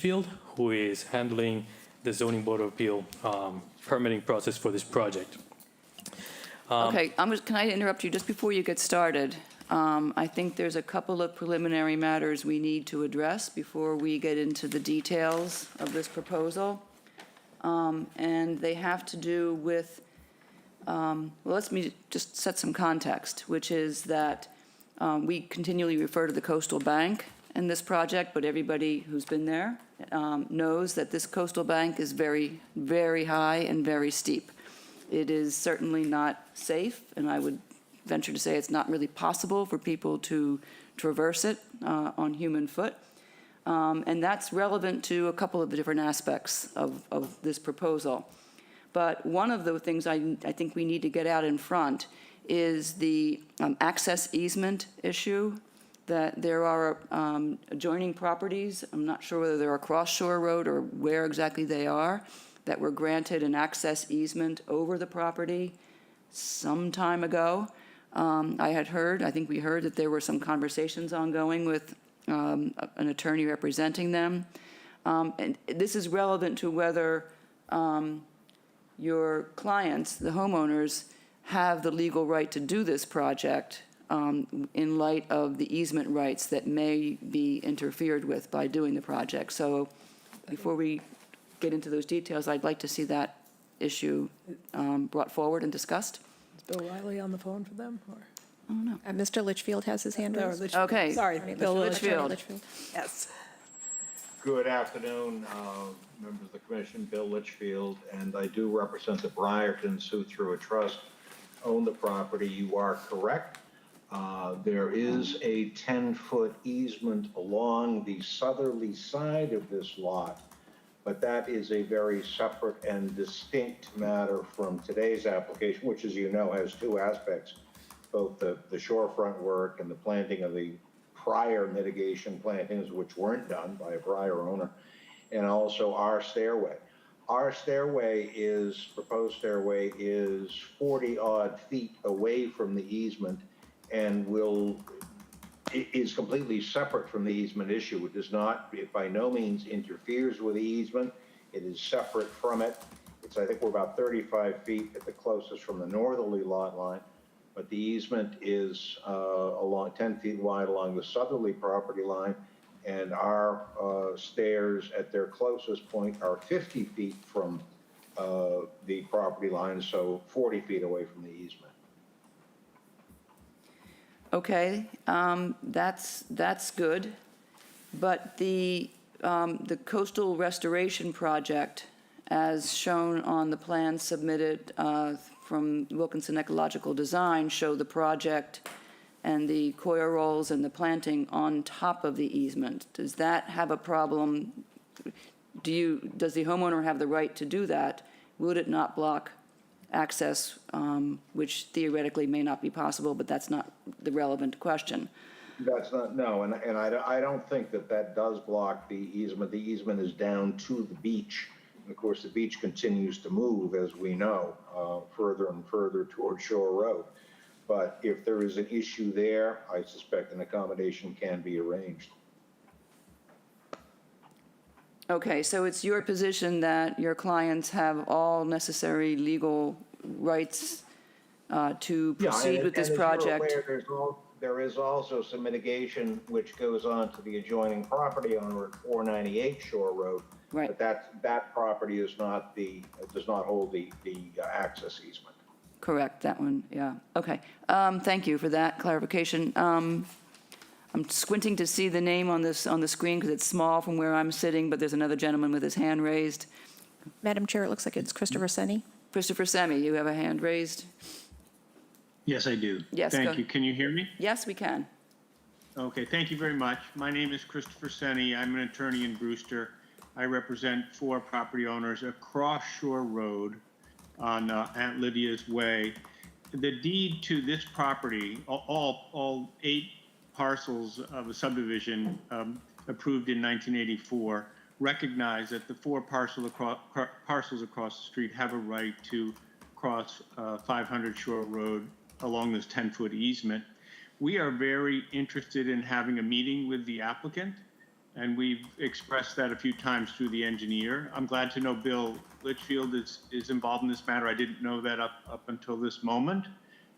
Field, who is handling the Zoning Board of Appeal permitting process for this project. Okay, can I interrupt you just before you get started? I think there's a couple of preliminary matters we need to address before we get into the details of this proposal. And they have to do with, well, let me just set some context, which is that we continually refer to the coastal bank in this project, but everybody who's been there knows that this coastal bank is very, very high and very steep. It is certainly not safe, and I would venture to say it's not really possible for people to traverse it on human foot. And that's relevant to a couple of the different aspects of this proposal. But one of the things I think we need to get out in front is the access easement issue, that there are adjoining properties, I'm not sure whether they're across Shore Road or where exactly they are, that were granted an access easement over the property some time ago. I think we heard that there were some conversations ongoing with an attorney representing them. And this is relevant to whether your clients, the homeowners, have the legal right to do this project in light of the easement rights that may be interfered with by doing the project. So before we get into those details, I'd like to see that issue brought forward and discussed. Is Bill Riley on the phone for them? Or? I don't know. Mr. Litchfield has his hand raised. Litchfield. Okay. Sorry, Bill Litchfield. Yes. Good afternoon, members of the commission. Bill Litchfield, and I do represent the Briertons, who through a trust own the property. You are correct. There is a 10-foot easement along the southerly side of this lot, but that is a very separate and distinct matter from today's application, which, as you know, has two aspects, both the shorefront work and the planting of the prior mitigation plantings, which weren't done by a prior owner, and also our stairway. Our proposed stairway is 40-odd feet away from the easement and is completely separate from the easement issue. It does not, it by no means interferes with the easement. It is separate from it. I think we're about 35 feet at the closest from the northerly lot line, but the easement is along 10 feet wide along the southerly property line, and our stairs at their closest point are 50 feet from the property line, so 40 feet away from the easement. Okay, that's good, but the coastal restoration project, as shown on the plan submitted from Wilkinson Ecological Design, show the project and the coir rolls and the planting on top of the easement. Does that have a problem? Does the homeowner have the right to do that? Would it not block access, which theoretically may not be possible, but that's not the relevant question. That's not, no, and I don't think that does block the easement. The easement is down to the beach. And of course, the beach continues to move, as we know, further and further toward Shore Road. But if there is an issue there, I suspect an accommodation can be arranged. Okay, so it's your position that your clients have all necessary legal rights to proceed with this project? As you're aware, there is also some mitigation which goes on to the adjoining property owner at 498 Shore Road. Right. But that property is not does not hold the access easement. Correct, that one, yeah. Okay, thank you for that clarification. I'm squinting to see the name on the screen because it's small from where I'm sitting, but there's another gentleman with his hand raised. Madam Chair, it looks like it's Christopher Senni. Christopher Semi, you have a hand raised? Yes, I do. Yes, Thank you. Can you hear me? Yes, we can. Okay, thank you very much. My name is Christopher Senni. I'm an attorney in Brewster. I represent 4 property owners across Shore Road on Aunt Lydia's Way. The deed to this property, all 8 parcels of a subdivision approved in 1984, recognize that the 4 parcels across the street have a right to cross 500 Shore Road along this 10-foot easement. We are very interested in having a meeting with the applicant and we've expressed that a few times through the engineer. I'm glad to know Bill Litchfield is involved in this matter. I didn't know that up until this moment.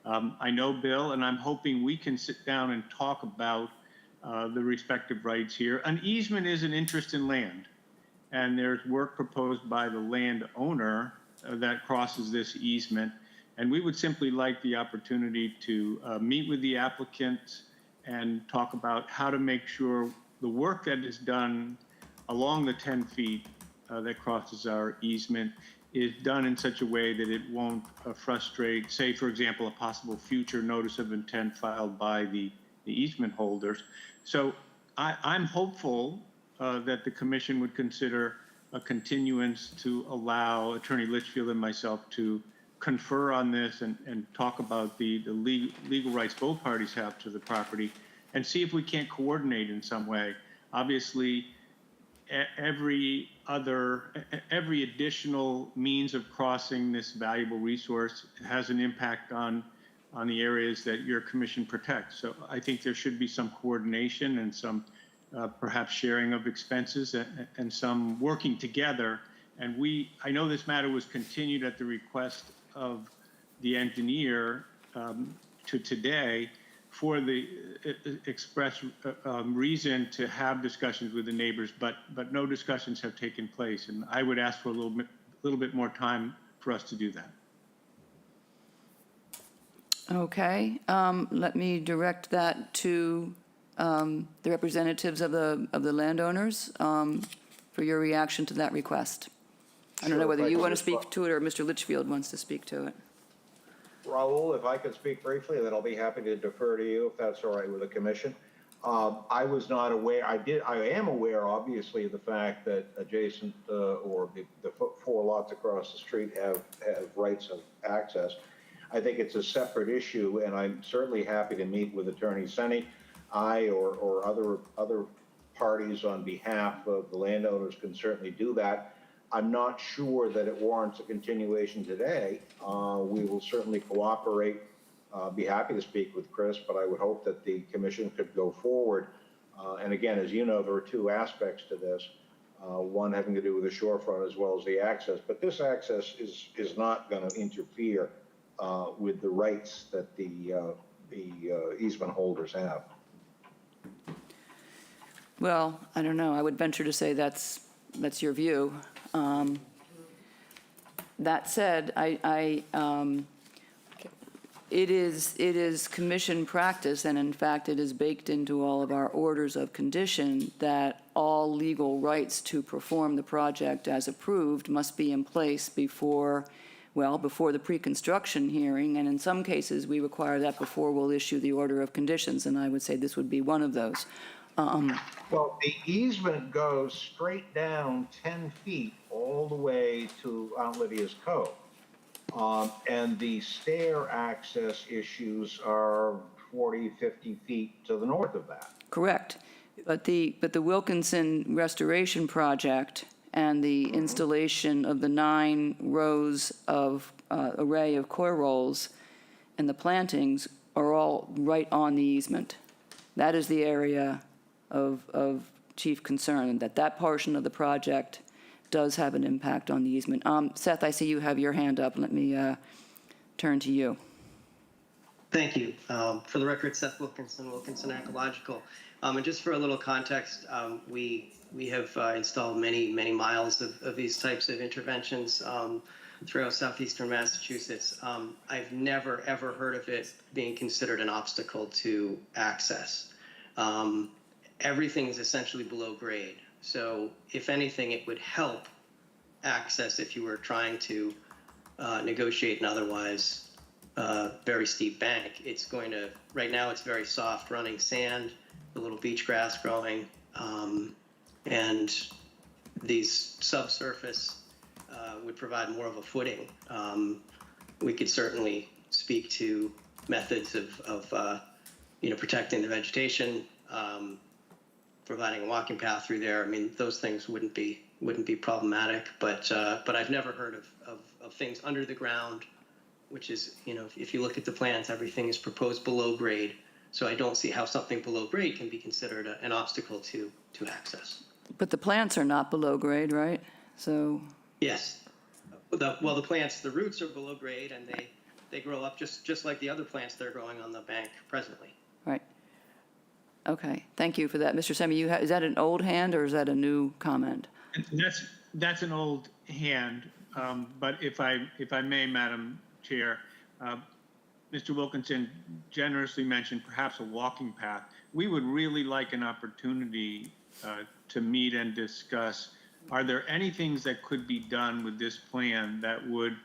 I know Bill, and I'm hoping we can sit down and talk about the respective rights here. An easement is an interest in land, and there's work proposed by the landowner that crosses this easement. And we would simply like the opportunity to meet with the applicant and talk about how to make sure the work that is done along the 10 feet that crosses our easement is done in such a way that it won't frustrate, say, for example, a possible future notice of intent filed by the easement holders. So I'm hopeful that the commission would consider a continuance to allow Attorney Litchfield and myself to confer on this and talk about the legal rights both parties have to the property and see if we can't coordinate in some way. Obviously, every additional means of crossing this valuable resource has an impact on the areas that your commission protects. So I think there should be some coordination and some perhaps sharing of expenses and some working together. And I know this matter was continued at the request of the engineer to today for the express reason to have discussions with the neighbors, but no discussions have taken place. And I would ask for a little bit more time for us to do that. Okay, let me direct that to the representatives of the landowners for your reaction to that request. I don't know Sure, whether if I you could want to respond. speak to it or Mr. Litchfield wants to speak to it. Raul, if I could speak briefly, then I'll be happy to defer to you if that's all right with the commission. I was not aware, I am aware, obviously, of the fact that adjacent or the 4 lots across the street have rights of access. I think it's a separate issue, and I'm certainly happy to meet with Attorney Senni. Or other parties on behalf of the landowners can certainly do that. I'm not sure that it warrants a continuation today. We will certainly cooperate. Be happy to speak with Chris, but I would hope that the commission could go forward. And again, as you know, there are 2 aspects to this. One having to do with the shorefront as well as the access. But this access is not going to interfere with the rights that the easement holders have. Well, I don't know. I would venture to say that's your view. That said, it is commission practice, and in fact, it is baked into all of our orders of condition that all legal rights to perform the project as approved must be in place before the pre-construction hearing, and in some cases, we require that before we'll issue the order of conditions, and I would say this would be one of those. Well, the easement goes straight down 10 feet all the way to Aunt Lydia's Cove. And the stair access issues are 40, 50 feet to the north of that. Correct. But the Wilkinson Restoration Project and the installation of the 9 rows of array of coir rolls and the plantings are all right on the easement. That is the area of chief concern, that portion of the project does have an impact on the easement. Seth, I see you have your hand up. Let me turn to you. Thank you. For the record, Seth Wilkinson Ecological. And just for a little context, we have installed many miles of these types of interventions throughout southeastern Massachusetts. I've never, ever heard of it being considered an obstacle to access. Everything is essentially below grade. So if anything, it would help access if you were trying to negotiate an otherwise very steep bank. It's going to, right now it's very soft running sand, a little beach grass growing, and these subsurface would provide more of a footing. We could certainly speak to methods of protecting the vegetation, providing a walking path through there. I mean, those things wouldn't be problematic, but I've never heard of things under the ground, which is, if you look at the plans, everything is proposed below grade. So I don't see how something below grade can be considered an obstacle to access. But the plants are not below grade, right? So, Yes. The plants, the roots are below grade, and they grow up just like the other plants that are growing on the bank presently. right. Okay, thank you for that. Mr. Semi, is that an old hand or is that a new comment? That's an old hand, but if I may, Madam Chair, Mr. Wilkinson generously mentioned perhaps a walking path. We would really like an opportunity to meet and discuss, are there any things that could be done with this plan that would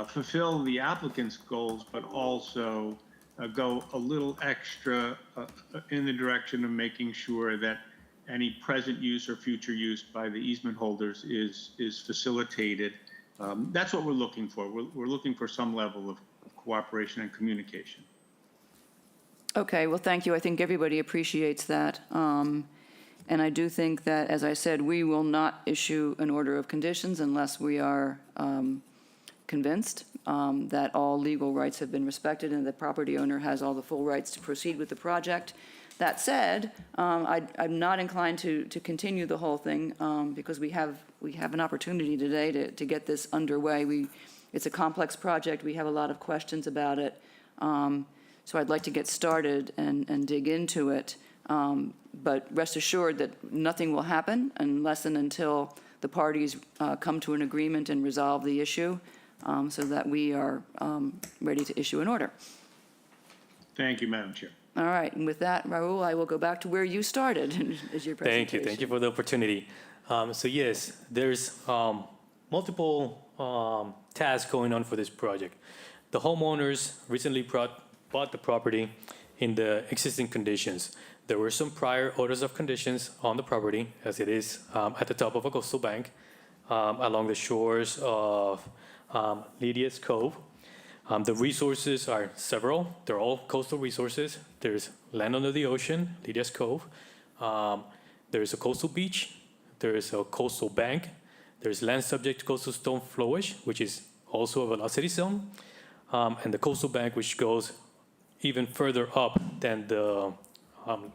fulfill the applicant's goals, but also go a little extra in the direction of making sure that any present use or future use by the easement holders is facilitated. That's what we're looking for. We're looking for some level of cooperation and communication. Okay, well, thank you. I think everybody appreciates that. And I do think that, as I said, we will not issue an order of conditions unless we are convinced that all legal rights have been respected and the property owner has all the full rights to proceed with the project. That said, I'm not inclined to continue the whole thing because we have an opportunity today to get this underway. It's a complex project. We have a lot of questions about it. So I'd like to get started and dig into it. But rest assured that nothing will happen unless and until the parties come to an agreement and resolve the issue so that we are ready to issue an order. Thank you, Madam Chair. All right, and with that, Raul, I will go back to where you started as your presentation. Thank you for the opportunity. So yes, there's multiple tasks going on for this project. The homeowners recently bought the property in the existing conditions. There were some prior orders of conditions on the property, as it is at the top of a coastal bank, along the shores of Lydia's Cove. The resources are several. They're all coastal resources. There's land under the ocean, Lydia's Cove. There's a coastal beach. There's a coastal bank. There's land subject to coastal stone flowage, which is also a velocity zone. And the coastal bank, which goes even further up than the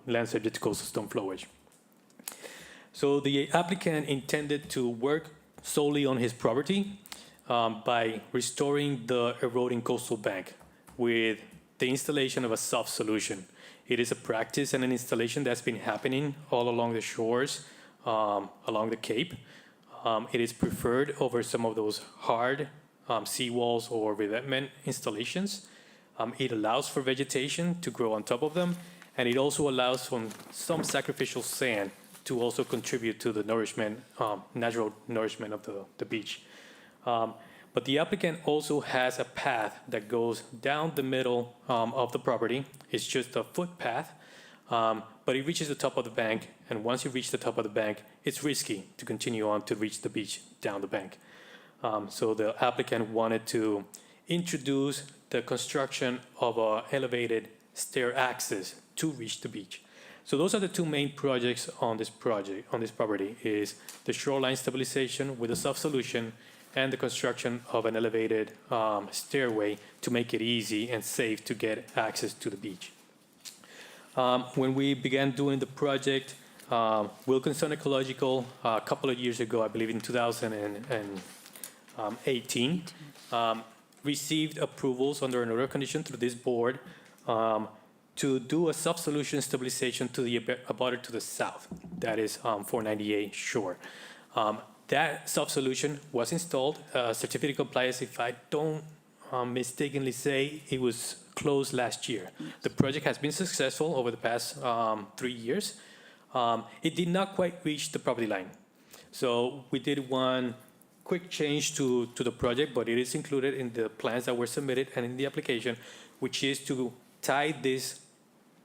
land subject to coastal stone flowage. So the applicant intended to work solely on his property by restoring the eroding coastal bank with the installation of a soft solution. It is a practice and an installation that's been happening all along the shores, along the Cape. It is preferred over some of those hard seawalls or revetment installations. It allows for vegetation to grow on top of them, and it also allows for some sacrificial sand to also contribute to the nourishment, natural nourishment of the beach. But the applicant also has a path that goes down the middle of the property. It's just a footpath, but it reaches the top of the bank, and once you reach the top of the bank, it's risky to continue on to reach the beach down the bank. So the applicant wanted to introduce the construction of an elevated stair access to reach the beach. So those are the two main projects on this property, is the shoreline stabilization with a soft solution and the construction of an elevated stairway to make it easy and safe to get access to the beach. When we began doing the project, Wilkinson Ecological, a couple of years ago, I believe in 2018, received approvals under an order of condition through this board to do a soft solution stabilization to the abutter to the south, that is 498 shore. That soft solution was installed. Certificate of compliance, if I don't mistakenly say, it was closed last year. The project has been successful over the past 3 years. It did not quite reach the property line. So we did one quick change to the project, but it is included in the plans that were submitted and in the application, which is to tie this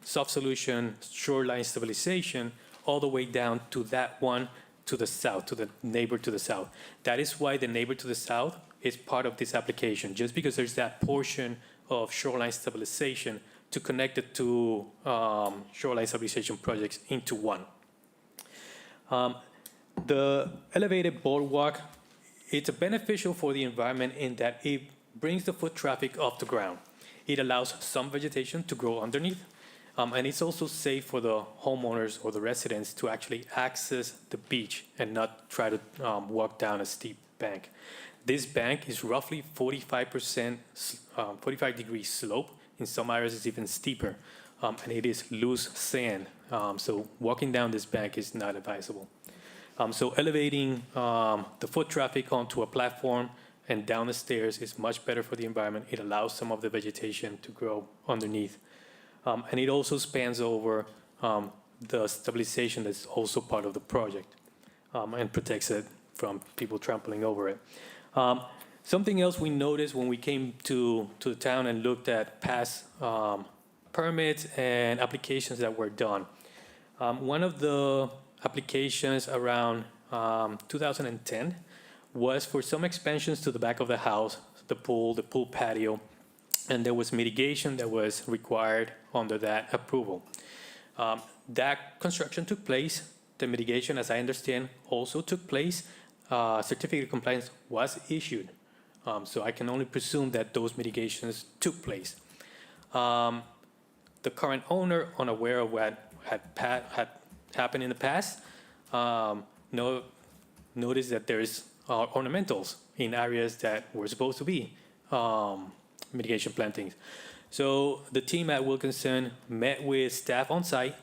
soft solution shoreline stabilization all the way down to that one to the south, to the neighbor to the south. That is why the neighbor to the south is part of this application, just because there's that portion of shoreline stabilization to connect the two shoreline stabilization projects into one. The elevated boardwalk, it's beneficial for the environment in that it brings the foot traffic off the ground. It allows some vegetation to grow underneath. And it's also safe for the homeowners or the residents to actually access the beach and not try to walk down a steep bank. This bank is roughly 45%, 45-degree slope. In some areas, it's even steeper, and it is loose sand. So walking down this bank is not advisable. So elevating the foot traffic onto a platform and down the stairs is much better for the environment. It allows some of the vegetation to grow underneath. And it also spans over the stabilization that's also part of the project, and protects it from people trampling over it. Something else we noticed when we came to the town and looked at past permits and applications that were done. One of the applications around 2010 was for some expansions to the back of the house, the pool patio, and there was mitigation that was required under that approval. That construction took place. The mitigation, as I understand, also took place. Certificate of compliance was issued. So I can only presume that those mitigations took place. The current owner, unaware of what had happened in the past, noticed that there's ornamentals in areas that were supposed to be mitigation plantings. So the team at Wilkinson met with staff on site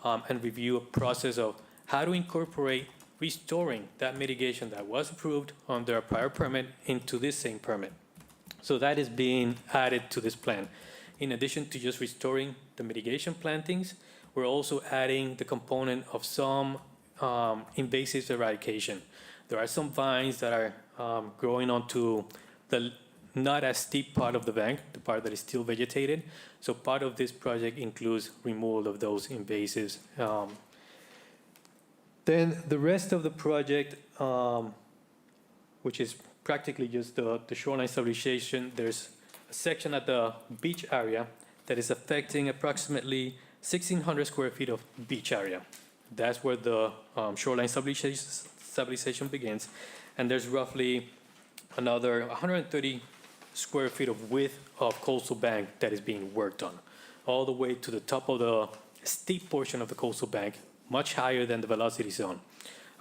and reviewed a process of how to incorporate restoring that mitigation that was approved under a prior permit into this same permit. So that is being added to this plan. In addition to just restoring the mitigation plantings, we're also adding the component of some invasive eradication. There are some vines that are growing onto the not as steep part of the bank, the part that is still vegetated. So part of this project includes removal of those invasives. Then the rest of the project, which is practically just the shoreline stabilization, there's a section at the beach area that is affecting approximately 1,600 square feet of beach area. That's where the shoreline stabilization begins. And there's roughly another 130 square feet of width of coastal bank that is being worked on, all the way to the top of the steep portion of the coastal bank, much higher than the velocity zone.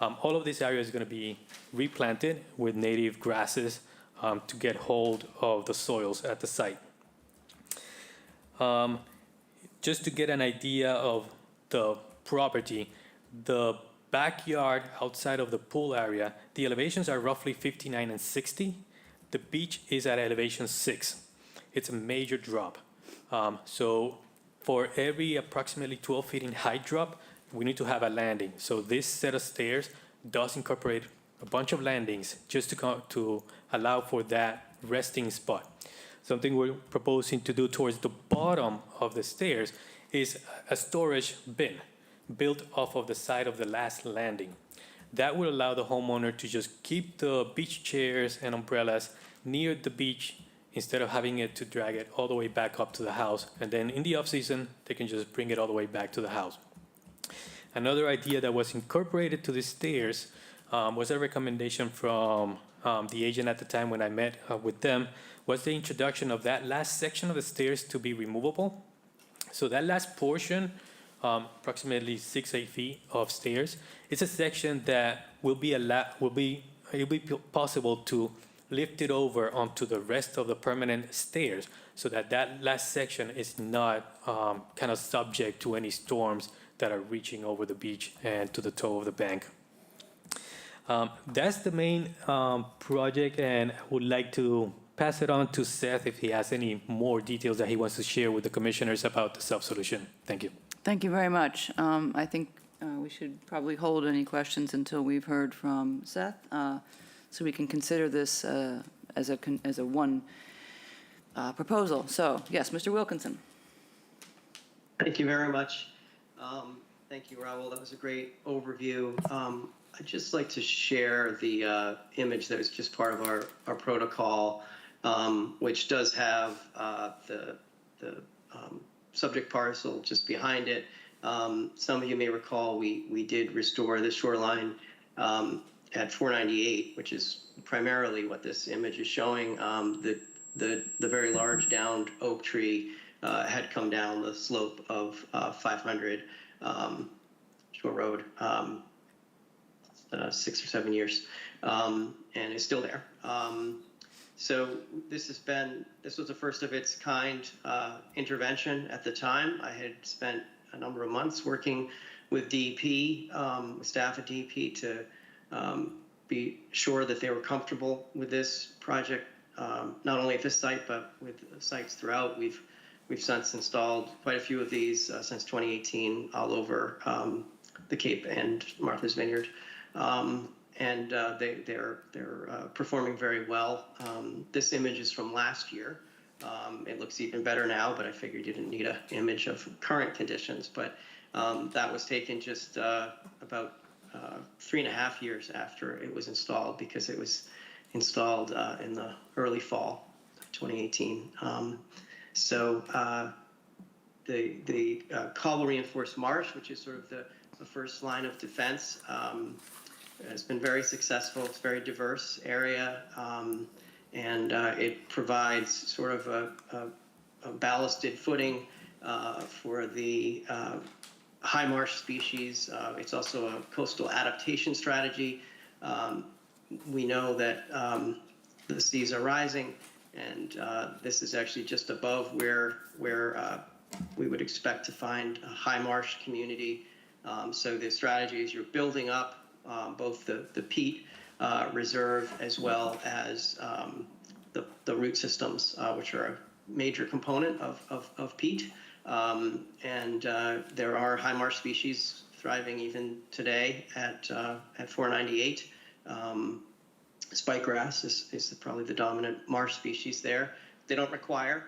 All of this area is going to be replanted with native grasses to get hold of the soils at the site. Just to get an idea of the property, the backyard outside of the pool area, the elevations are roughly 59 and 60. The beach is at elevation 6. It's a major drop. So for every approximately 12 feet in height drop, we need to have a landing. So this set of stairs does incorporate a bunch of landings just to allow for that resting spot. Something we're proposing to do towards the bottom of the stairs is a storage bin built off of the side of the last landing. That will allow the homeowner to just keep the beach chairs and umbrellas near the beach instead of having it to drag it all the way back up to the house. And then in the off season, they can just bring it all the way back to the house. Another idea that was incorporated to the stairs was a recommendation from the agent at the time when I met with them, was the introduction of that last section of the stairs to be removable. So that last portion, approximately 6-8 feet of stairs, it's a section that will be possible to lift it over onto the rest of the permanent stairs, so that that last section is not kind of subject to any storms that are reaching over the beach and to the toe of the bank. That's the main project, and I would like to pass it on to Seth if he has any more details that he wants to share with the commissioners about the self-solution. Thank you. Thank you very much. I think we should probably hold any questions until we've heard from Seth, so we can consider this as a one proposal. So, yes, Mr. Wilkinson. Thank you very much. Thank you, Raul. That was a great overview. I'd just like to share the image that was just part of our protocol, which does have the subject parcel just behind it. Some of you may recall we did restore the shoreline at 498, which is primarily what this image is showing. The very large downed oak tree had come down the slope of 500 Shore Road 6 or 7 years, and is still there. So this was the first of its kind intervention at the time. I had spent a number of months working with DEP, with staff at DEP, to be sure that they were comfortable with this project, not only at this site but with sites throughout. We've since installed quite a few of these since 2018 all over the Cape and Martha's Vineyard. And they're performing very well. This image is from last year. It looks even better now, but I figured you didn't need an image of current conditions. But that was taken just about 3.5 years after it was installed, because it was installed in the early fall of 2018. So the cobble reinforced marsh, which is sort of the first line of defense, has been very successful. It's a very diverse area, and it provides sort of a ballasted footing for the high marsh species. It's also a coastal adaptation strategy. We know that the seas are rising, and this is actually just above where we would expect to find a high marsh community. So the strategy is you're building up both the peat reserve as well as the root systems, which are a major component of peat. And there are high marsh species thriving even today at 498. Spikegrass is probably the dominant marsh species there. They don't require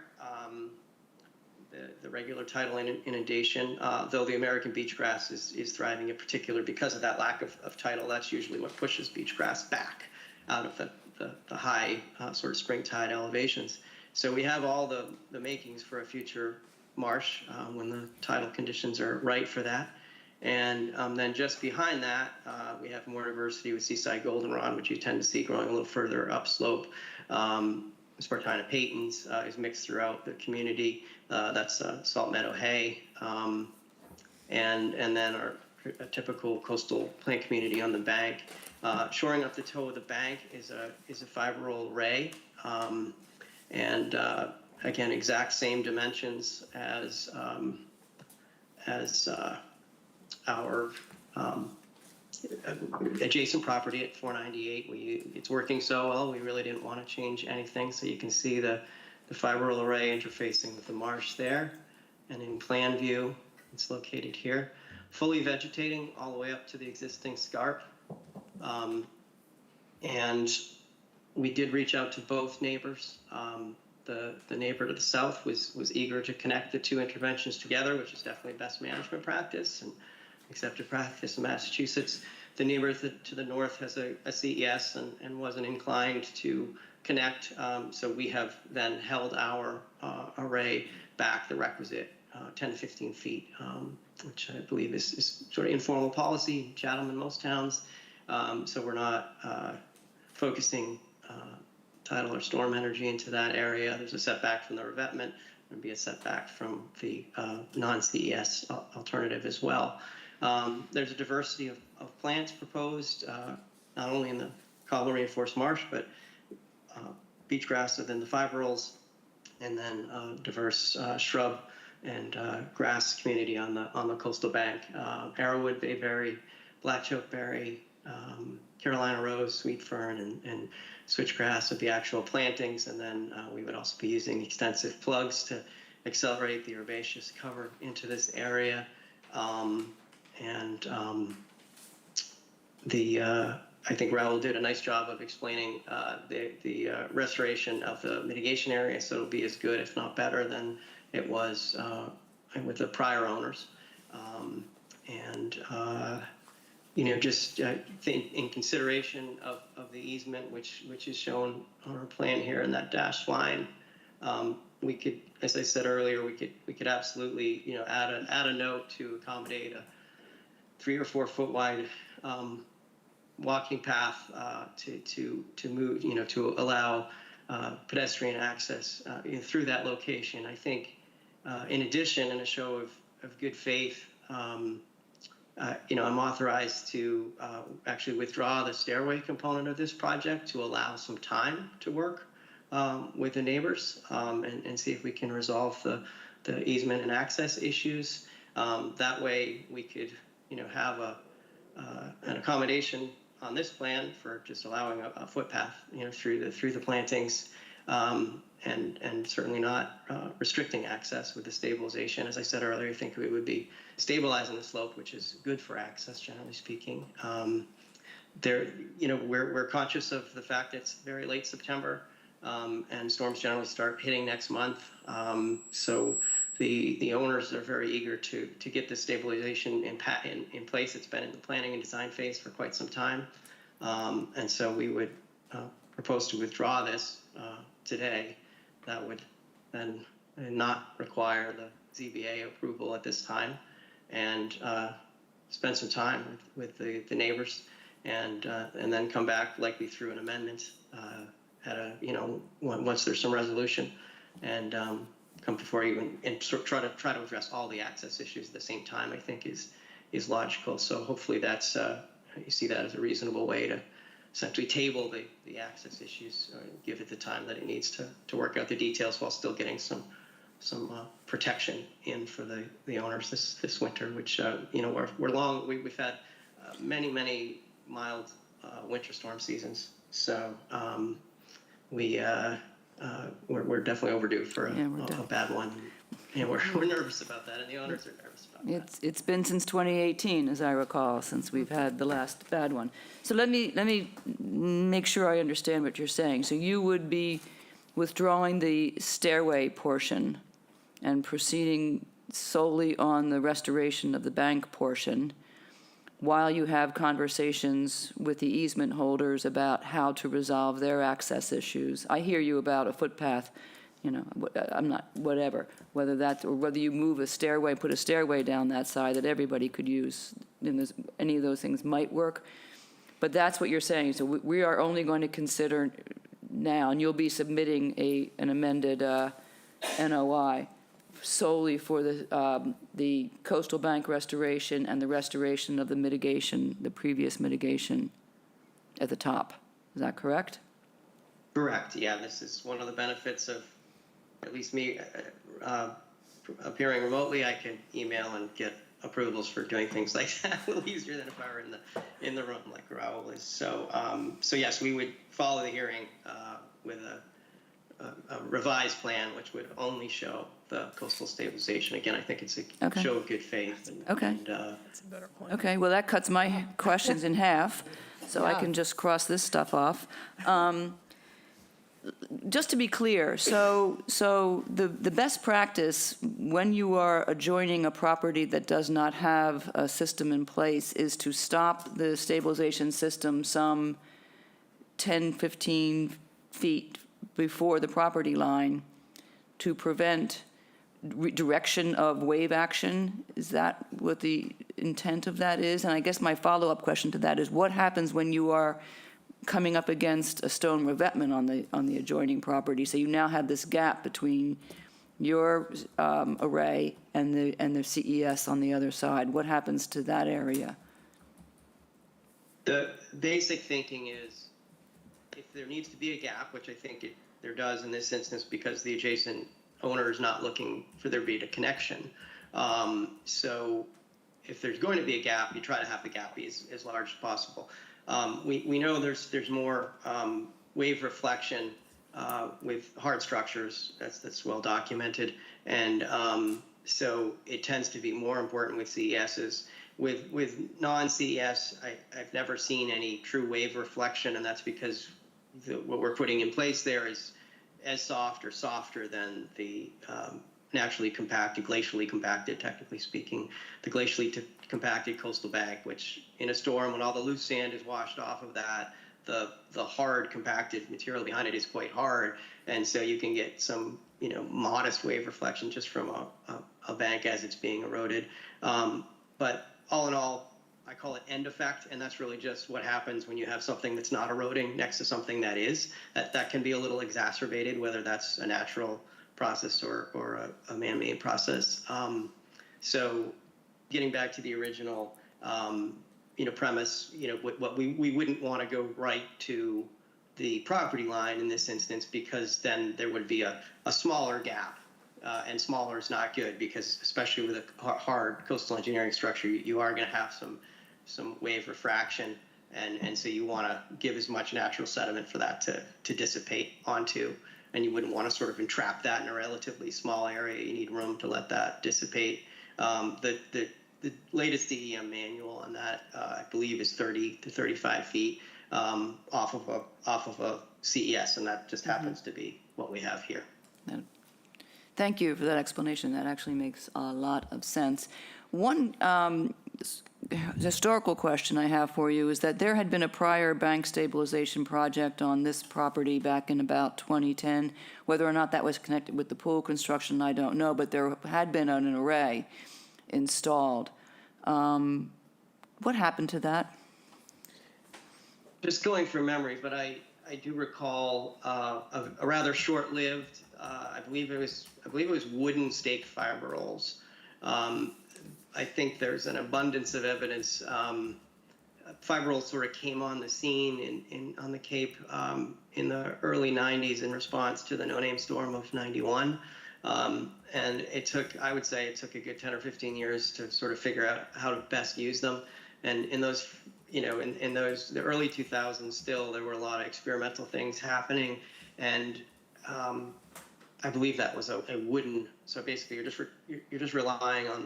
the regular tidal inundation, though the American beachgrass is thriving in particular because of that lack of tidal. That's usually what pushes beachgrass back out of the high sort of spring tide elevations. So we have all the makings for a future marsh when the tidal conditions are right for that. And then just behind that, we have more diversity with seaside goldenrod, which you tend to see growing a little further upslope. Spartina patens is mixed throughout the community. That's salt meadow hay. And then a typical coastal plant community on the bank. Shoring up the toe of the bank is a fibril ray. And again, exact same dimensions as our adjacent property at 498. It's working so well, we really didn't want to change anything. So you can see the fibril array interfacing with the marsh there. And in plan view, it's located here. Fully vegetating all the way up to the existing scarp. And we did reach out to both neighbors. The neighbor to the south was eager to connect the two interventions together, which is definitely best management practice and accepted practice in Massachusetts. The neighbor to the north has a CES and wasn't inclined to connect. So we have then held our array back the requisite 10 to 15 feet, which I believe is sort of informal policy in Chatham and most towns. So we're not focusing tidal or storm energy into that area. There's a setback from the revetment. There'd be a setback from the non-CES alternative as well. There's a diversity of plants proposed, not only in the cobble reinforced marsh, but beachgrass within the fibrils, and then diverse shrub and grass community on the coastal bank. Arrowwood, bayberry, black chokeberry, Carolina rose, sweet fern, and switchgrass of the actual plantings. And then we would also be using extensive plugs to accelerate the herbaceous cover into this area. I think Raul did a nice job of explaining the restoration of the mitigation area, so it'll be as good, if not better, than it was with the prior owners. Just in consideration of the easement, which is shown on our plan here in that dashed line, we could, as I said earlier, we could absolutely add a note to accommodate a 3 or 4 foot wide walking path to move, to allow pedestrian access through that location. I think in addition, in a show of good faith, I'm authorized to actually withdraw the stairway component of this project to allow some time to work with the neighbors and see if we can resolve the easement and access issues. That way, we could, have an accommodation on this plan for just allowing a footpath, through the plantings, and certainly not restricting access with the stabilization. As I said earlier, I think we would be stabilizing the slope, which is good for access, generally speaking. We're conscious of the fact it's very late September, and storms generally start hitting next month. So the owners are very eager to get the stabilization in place. It's been in the planning and design phase for quite some time. And so we would propose to withdraw this today. That would then not require the ZBA approval at this time, and spend some time with the neighbors, and then come back likely through an amendment once there's some resolution, and come before you and try to address all the access issues at the same time. I think is logical. So hopefully that's you see that as a reasonable way to essentially table the access issues, or give it the time that it needs to work out the details while still getting some protection in for the owners this winter, which we're long. We've had many mild winter storm seasons, so we're definitely overdue for a bad one. We're nervous about that, and the owners are nervous about that. It's been since 2018, as I recall, since we've had the last bad one. So let me make sure I understand what you're saying. So you would be withdrawing the stairway portion and proceeding solely on the restoration of the bank portion, while you have conversations with the easement holders about how to resolve their access issues. I hear you about a footpath. I'm not, whatever, whether that, or whether you move a stairway, put a stairway down that side that everybody could use, any of those things might work. But that's what you're saying. So we are only going to consider now, and you'll be submitting an amended NOI solely for the coastal bank restoration and the restoration of the mitigation, the previous mitigation at the top. Is that correct? Correct. Yeah, this is one of the benefits of at least me appearing remotely. I can email and get approvals for doing things like that a little easier than if I were in the room like Raul is. So yes, we would follow the hearing with a revised plan, which would only show the coastal stabilization. Again, I think it's a show of good faith. Okay. That's a better point. Okay, well, that cuts my questions in half, so I can just cross this stuff off. Just to be clear, so the best practice when you are adjoining a property that does not have a system in place is to stop the stabilization system some 10, 15 feet before the property line to prevent direction of wave action. Is that what the intent of that is? And I guess my follow-up question to that is, what happens when you are coming up against a stone revetment on the adjoining property? So you now have this gap between your array and the CES on the other side. What happens to that area? The basic thinking is, if there needs to be a gap, which I think there does in this instance because the adjacent owner is not looking for there to be a connection. So if there's going to be a gap, you try to have the gap be as large as possible. We know there's more wave reflection with hard structures. That's well documented, and so it tends to be more important with CESs. With non-CES, I've never seen any true wave reflection, and that's because what we're putting in place there is as soft or softer than the naturally compacted, glacially compacted, technically speaking, the glacially compacted coastal bank, which in a storm, when all the loose sand is washed off of that, the hard compacted material behind it is quite hard, and so you can get some modest wave reflection just from a bank as it's being eroded. But all in all, I call it end effect, and that's really just what happens when you have something that's not eroding next to something that is. That can be a little exacerbated, whether that's a natural process or a man-made process. So getting back to the original, premise, what we wouldn't want to go right to the property line in this instance, because then there would be a smaller gap. And smaller is not good, because especially with a hard coastal engineering structure, you are going to have some wave refraction. And so you want to give as much natural sediment for that to dissipate onto. And you wouldn't want to sort of entrap that in a relatively small area. You need room to let that dissipate. The latest DEM manual on that, I believe, is 30 to 35 feet off of a CES, and that just happens to be what we have here. Thank you for that explanation. That actually makes a lot of sense. One historical question I have for you is that there had been a prior bank stabilization project on this property back in about 2010. Whether or not that was connected with the pool construction, I don't know, but there had been an array installed. What happened to that? Just going from memory, but I do recall a rather short-lived. I believe it was wooden stake fiber rolls. I think there's an abundance of evidence. Fiber rolls sort of came on the scene on the Cape in the early 90s in response to the no-name storm of '91. And I would say it took a good 10 or 15 years to sort of figure out how to best use them. And in those, the early 2000s, still, there were a lot of experimental things happening. And I believe that was a wooden, so basically you're just relying on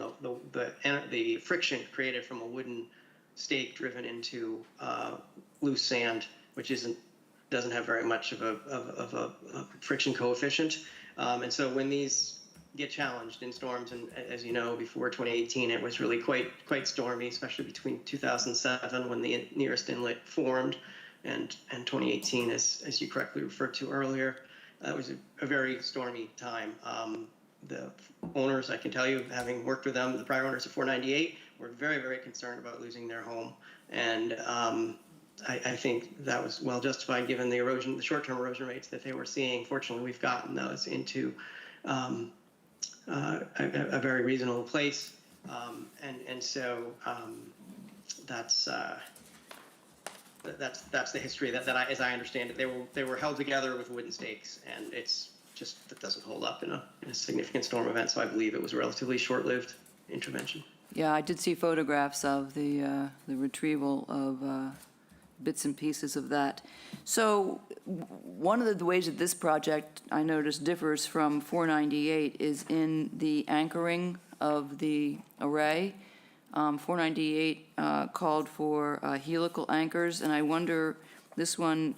the friction created from a wooden stake driven into loose sand, which doesn't have very much of a friction coefficient. And so when these get challenged in storms, and as you know, before 2018, it was really quite stormy, especially between 2007 when the nearest inlet formed, and 2018, as you correctly referred to earlier. That was a very stormy time. The owners, I can tell you, having worked with them, the prior owners of 498, were very, very concerned about losing their home. And I think that was well justified given the short-term erosion rates that they were seeing. Fortunately, we've gotten those into a very reasonable place. And so that's the history that as I understand it, they were held together with wooden stakes, and that doesn't hold up in a significant storm event. So I believe it was a relatively short-lived intervention. Yeah, I did see photographs of the retrieval of bits and pieces of that. So one of the ways that this project, I noticed, differs from 498 is in the anchoring of the array. 498 called for helical anchors, and I wonder, this one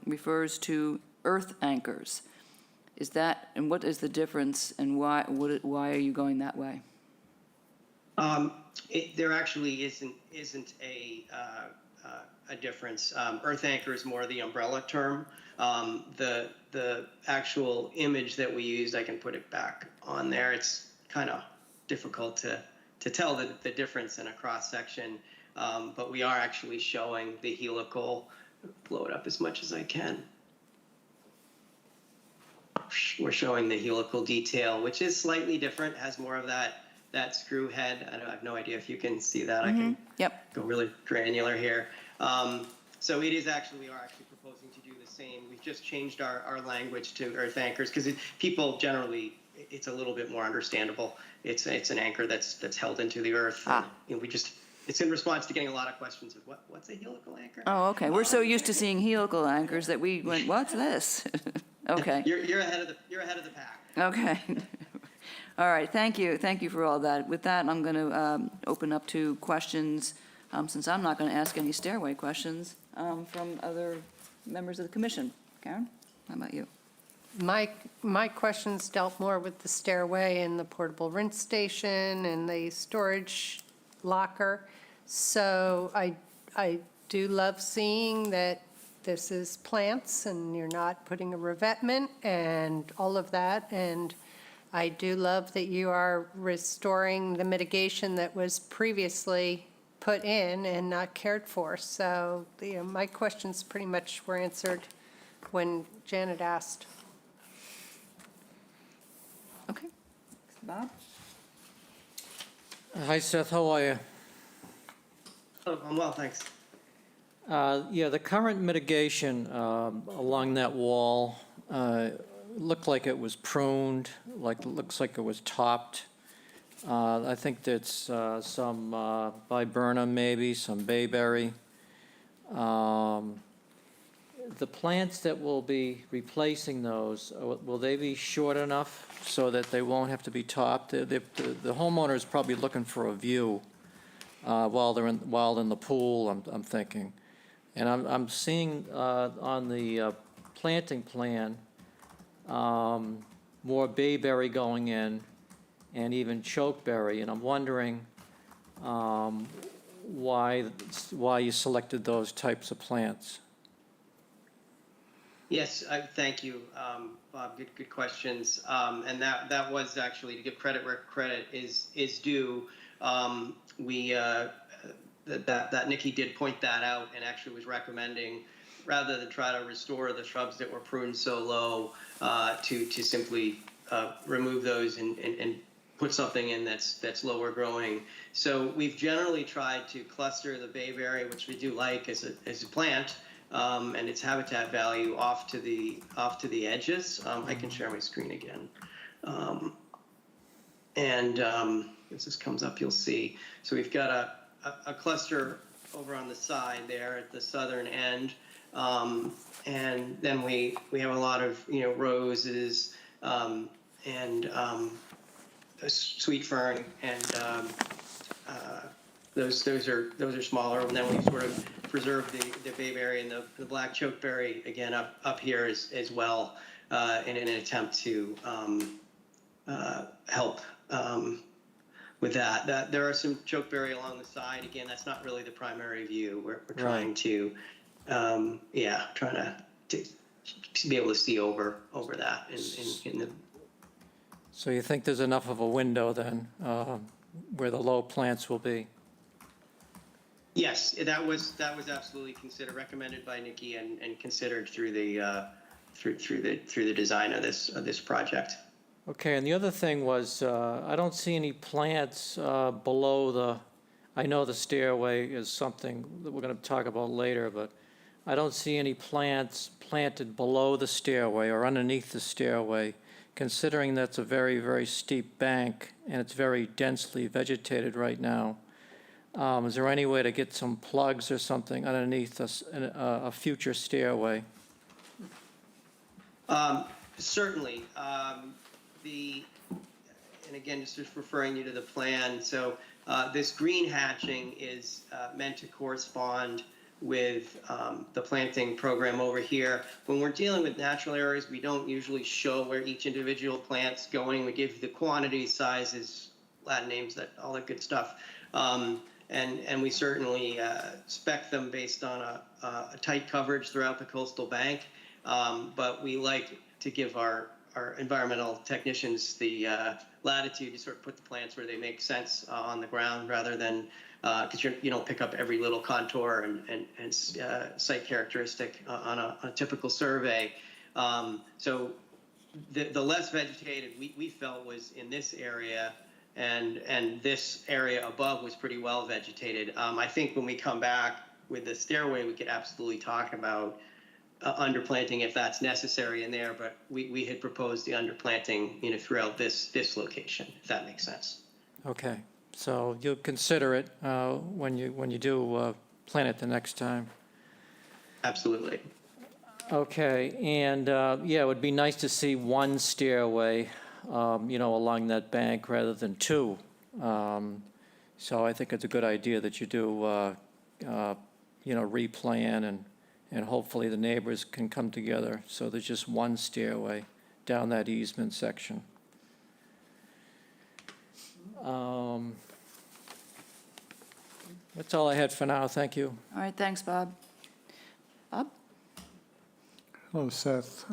refers to earth anchors. Is that, and what is the difference, and why are you going that way? There actually isn't a difference. Earth anchor is more the umbrella term. The actual image that we used, I can put it back on there. It's kind of difficult to tell the difference in a cross section, but we are actually showing the helical. Blow it up as much as I can. We're showing the helical detail, which is slightly different, has more of that screw head. I have no idea if you can see that. I can go really granular here. So we are actually proposing to do the same. We've just changed our language to earth anchors because people generally, it's a little bit more understandable. It's an anchor that's held into the earth. It's in response to getting a lot of questions of what's a helical anchor? Oh, okay. We're so used to seeing helical anchors that we went, what's this? Okay. You're ahead of the pack. Okay. All right. Thank you. Thank you for all that. With that, I'm going to open up to questions, since I'm not going to ask any stairway questions from other members of the commission. Karen, how about you? My questions dealt more with the stairway and the portable rinse station and the storage locker. So I do love seeing that this is plants and you're not putting a revetment and all of that. And I do love that you are restoring the mitigation that was previously put in and not cared for. So my questions pretty much were answered when Janet asked. Bob? Hi, Seth, how are you? Oh, I'm well, thanks. Yeah, the current mitigation along that wall looked like it was pruned, looks like it was topped. I think that's some viburnum maybe, some bayberry. The plants that will be replacing those, will they be short enough so that they won't have to be topped? The homeowner is probably looking for a view while they're in the pool, I'm thinking. And I'm seeing on the planting plan, more bayberry going in and even chokeberry, and I'm wondering why you selected those types of plants. Yes, thank you, Bob. Good questions. And that was actually, to give credit where credit is due. That Nikki did point that out and actually was recommending, rather than try to restore the shrubs that were pruned so low, to simply remove those and put something in that's lower growing. So we've generally tried to cluster the bayberry, which we do like as a plant, and its habitat value off to the edges. I can share my screen again. As this comes up, you'll see. So we've got a cluster over on the side there at the southern end. And then we have a lot of, roses, and sweet fern, and those are smaller. And then we sort of preserve the bayberry and the black chokeberry again up here as well, in an attempt to help with that. There are some chokeberry along the side. Again, that's not really the primary view. We're trying to, trying to be able to see over that in the. So you think there's enough of a window then, where the low plants will be? Yes, that was absolutely recommended by Nikki and considered through the through the design of this project. Okay, and the other thing was, I don't see any plants below I know the stairway is something that we're going to talk about later, but I don't see any plants planted below the stairway or underneath the stairway, considering that's a very, very steep bank and it's very densely vegetated right now. Is there any way to get some plugs or something underneath a future stairway? Certainly. And again, just referring you to the plan. So this green hatching is meant to correspond with the planting program over here. When we're dealing with natural areas, we don't usually show where each individual plant's going. We give the quantity, sizes, Latin names, all that good stuff. And we certainly spec them based on a tight coverage throughout the coastal bank. But we like to give our environmental technicians the latitude to sort of put the plants where they make sense on the ground, rather than because you don't pick up every little contour and site characteristic on a typical survey. So the less vegetated we felt was in this area, and this area above was pretty well vegetated. I think when we come back with the stairway, we could absolutely talk about underplanting if that's necessary in there, but we had proposed the underplanting, throughout this location, if that makes sense. Okay, so you'll consider it when you do plant it the next time. Absolutely. Okay, and yeah, it would be nice to see one stairway, along that bank rather than two. So I think it's a good idea that you do, replan and hopefully the neighbors can come together so there's just one stairway down that easement section. That's all I had for now. Thank you. All right, thanks, Bob. Bob? Hello, Seth.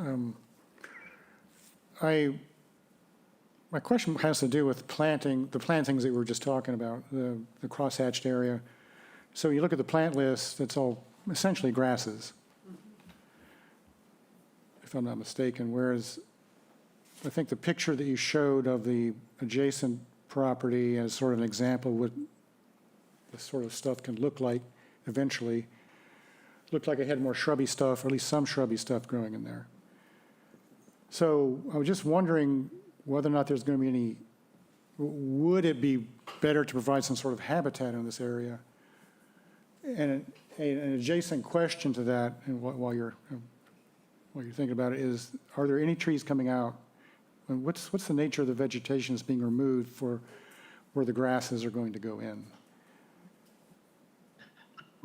My question has to do with the plantings that we were just talking about, the crosshatched area. So you look at the plant list, it's all essentially grasses, if I'm not mistaken, whereas I think the picture that you showed of the adjacent property as sort of an example of what this sort of stuff can look like eventually, looked like it had more shrubby stuff, or at least some shrubby stuff growing in there. So I was just wondering whether or not there's going to be any, would it be better to provide some sort of habitat in this area? And an adjacent question to that, and while you're thinking about it, is are there any trees coming out? And what's the nature of the vegetation that's being removed for where the grasses are going to go in?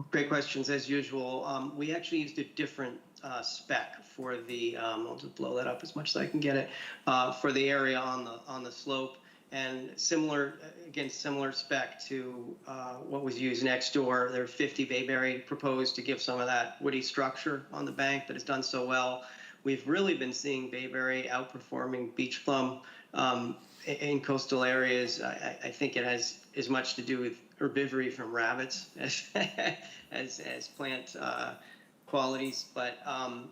Great questions, as usual. We actually used a different spec for the, I'll just blow that up as much as I can get it, for the area on the slope. And similar, again, similar spec to what was used next door. There are 50 bayberry proposed to give some of that woody structure on the bank that has done so well. We've really been seeing bayberry outperforming beech plum in coastal areas. I think it has as much to do with herbivory from rabbits as plant qualities. But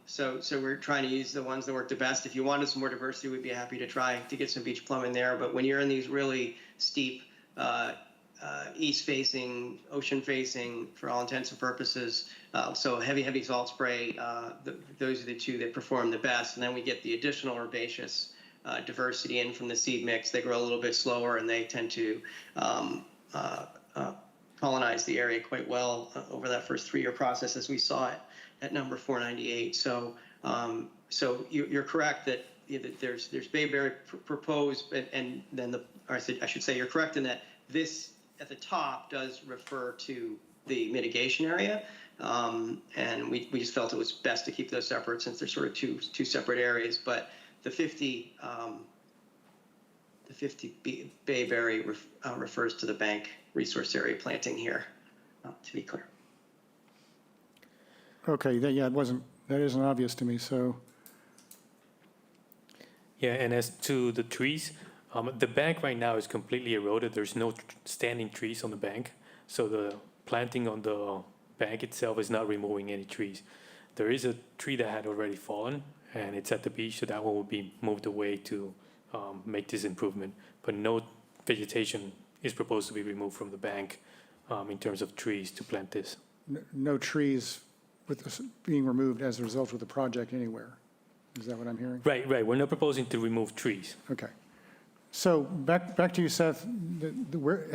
so we're trying to use the ones that work the best. If you wanted some more diversity, we'd be happy to try to get some beech plum in there. But when you're in these really steep east-facing, ocean-facing, for all intents and purposes, so heavy salt spray, those are the two that perform the best. And then we get the additional herbaceous diversity in from the seed mix. They grow a little bit slower, and they tend to colonize the area quite well over that first 3-year process, as we saw it at number 498. So, so you're correct that there's bayberry proposed, and then I should say you're correct in that this at the top does refer to the mitigation area, and we just felt it was best to keep those separate since they're sort of two separate areas. But the 50 bayberry refers to the bank resource area planting here, to be clear. Okay, that isn't obvious to me, so. Yeah, and as to the trees, the bank right now is completely eroded. There's no standing trees on the bank. So the planting on the bank itself is not removing any trees. There is a tree that had already fallen, and it's at the beach, so that one will be moved away to make this improvement. But no vegetation is proposed to be removed from the bank in terms of trees to plant this. No trees being removed as a result of the project anywhere. Is that what I'm hearing? Right. We're not proposing to remove trees. Okay. So back to you, Seth.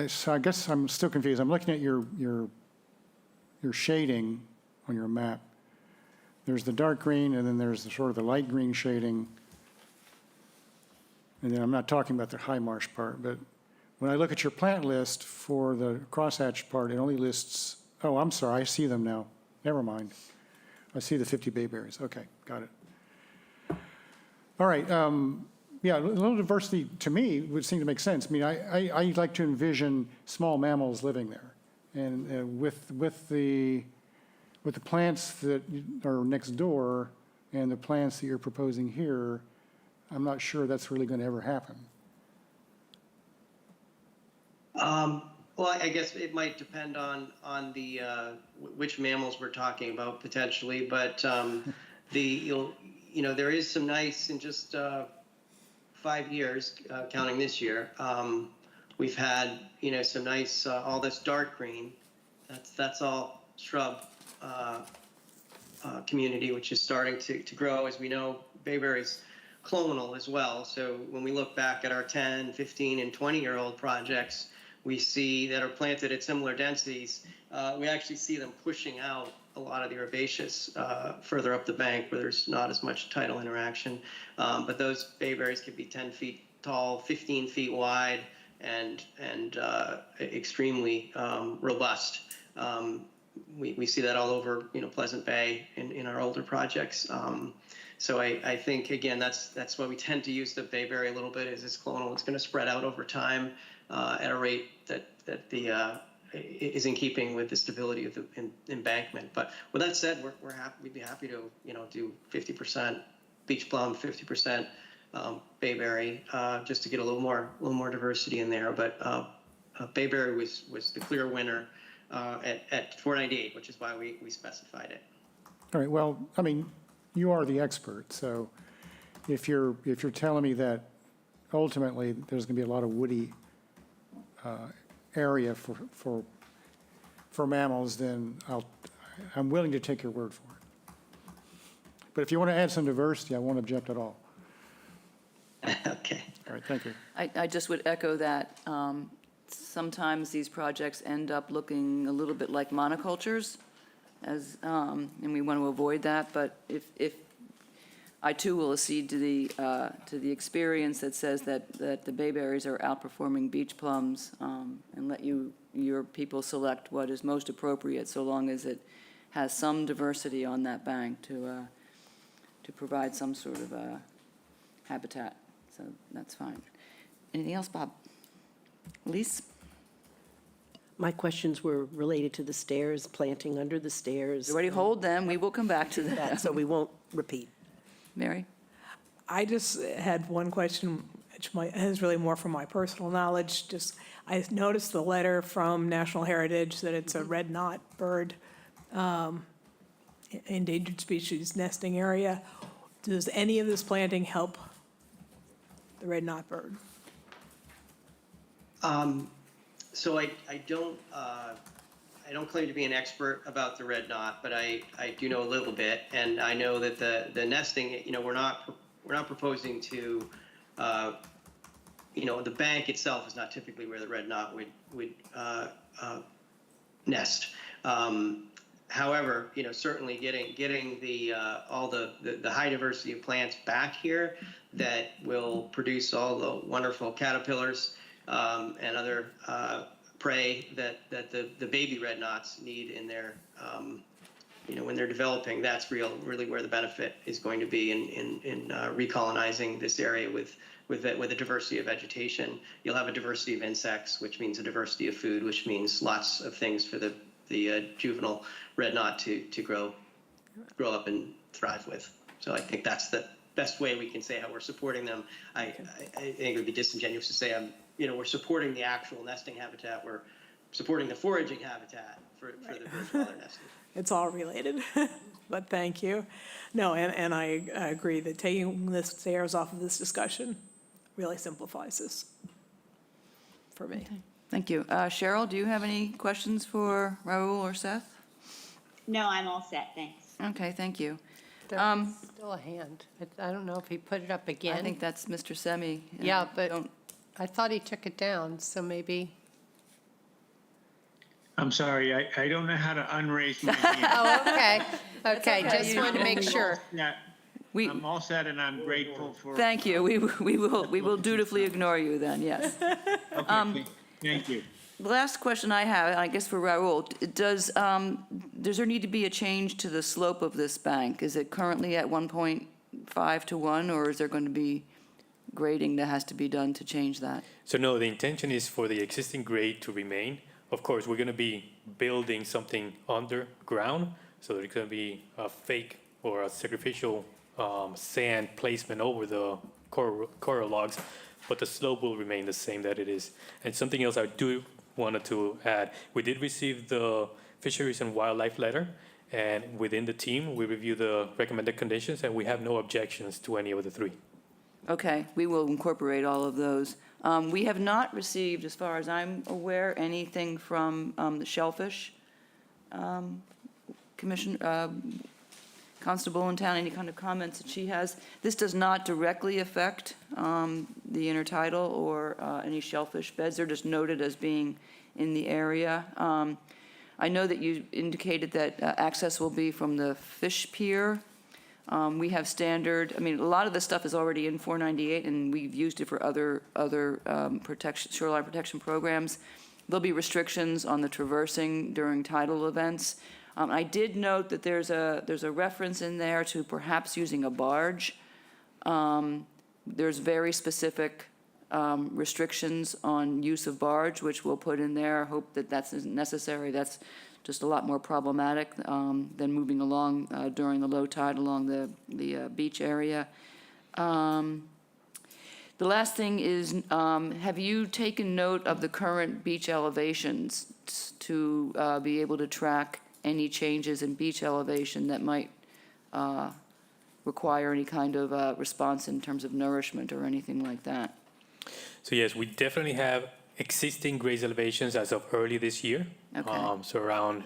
So I guess I'm still confused. I'm looking at your shading on your map. There's the dark green, and then there's the sort of the light green shading. And then I'm not talking about the high marsh part, but when I look at your plant list for the crosshatch part, it only lists, oh, I'm sorry, I see them now. Never mind. I see the 50 bayberries. Okay, got it. All right. Yeah, a little diversity to me would seem to make sense. I mean, I like to envision small mammals living there, and with the plants that are next door and the plants that you're proposing here, I'm not sure that's really going to ever happen. Well, I guess it might depend on the which mammals we're talking about potentially, but there is some nice in just 5 years, counting this year. We've had some nice all this dark green. That's all shrub community, which is starting to grow. As we know, bayberry's clonal as well. So when we look back at our 10, 15, and 20-year-old projects, we see that are planted at similar densities. We actually see them pushing out a lot of the herbaceous further up the bank where there's not as much tidal interaction. But those bayberries can be 10 feet tall, 15 feet wide, and extremely robust. We see that all over Pleasant Bay in our older projects. So I think, again, that's why we tend to use the bayberry a little bit, is it's clonal. It's going to spread out over time at a rate that is in keeping with the stability of the embankment. But with that said, we'd be happy to do 50% beech plum, 50% bayberry, just to get a little more diversity in there. But bayberry was the clear winner at 498, which is why we specified it. All right. Well, I mean, you are the expert, so if you're telling me that ultimately there's going to be a lot of woody area for mammals, then I'm willing to take your word for it. But if you want to add some diversity, I won't object at all. Okay. All right, thank you. I just would echo that. Sometimes these projects end up looking a little bit like monocultures, and we want to avoid that. But if I too will accede to the experience that says that the bayberries are outperforming beach plums, and let your people select what is most appropriate, so long as it has some diversity on that bank to provide some sort of habitat. So that's fine. Anything else, Bob? Elise? My questions were related to the stairs, planting under the stairs. Already hold them. We will come back to that. That, so we won't repeat. Mary? I just had one question, which is really more from my personal knowledge. I noticed the letter from National Heritage that it's a red knot bird, endangered species nesting area. Does any of this planting help the red knot bird? So I don't claim to be an expert about the red knot, but I do know a little bit, and I know that the nesting, we're not proposing to, the bank itself is not typically where the red knot would nest. However, certainly getting all the high diversity of plants back here that will produce all the wonderful caterpillars and other prey that the baby red knots need in their, when they're developing, that's really where the benefit is going to be in recolonizing this area with a diversity of vegetation. You'll have a diversity of insects, which means a diversity of food, which means lots of things for the juvenile red knot to grow up and thrive with. So I think that's the best way we can say how we're supporting them. I think it would be disingenuous to say we're supporting the actual nesting habitat. We're supporting the foraging habitat for the birds while they're nesting. It's all related, but thank you. No, and I agree that taking the stairs off of this discussion really simplifies this for me. Okay. Thank you. Cheryl, do you have any questions for Raul or Seth? No, I'm all set, thanks. Okay, thank you. There's still a hand. I don't know if he put it up again. I think that's Mr. Semi. Yeah, but I thought he took it down, so maybe. I'm sorry, I don't know how to unraise my hand. Oh, okay. Okay, okay. just wanted to make sure. Yeah, I'm all set, and I'm grateful for. Thank you. We will dutifully ignore you then, yes. Okay, thank you. The last question I have, I guess for Raul, does there need to be a change to the slope of this bank? Is it currently at 1.5 to 1, or is there going to be grading that has to be done to change that? So no, the intention is for the existing grade to remain. Of course, we're going to be building something underground, so there's going to be a fake or a sacrificial sand placement over the coral logs, but the slope will remain the same that it is. And something else I wanted to add, we did receive the Fisheries and Wildlife letter, and within the team, we reviewed the recommended conditions, and we have no objections to any of the three. Okay, we will incorporate all of those. We have not received, as far as I'm aware, anything from the Shellfish Commission, Constable in town, any kind of comments that she has. This does not directly affect the intertidal or any shellfish beds. They're just noted as being in the area. I know that you indicated that access will be from the fish pier. We have standard, a lot of this stuff is already in 498, and we've used it for other shoreline protection programs. There'll be restrictions on the traversing during tidal events. I did note that there's a reference in there to perhaps using a barge. There's very specific restrictions on use of barge, which we'll put in there. I hope that that's necessary. That's just a lot more problematic than moving along during the low tide along the beach area. The last thing is, have you taken note of the current beach elevations to be able to track any changes in beach elevation that might require any kind of response in terms of nourishment or anything like that. So yes, we definitely have existing graze elevations as of early this year. Okay. So around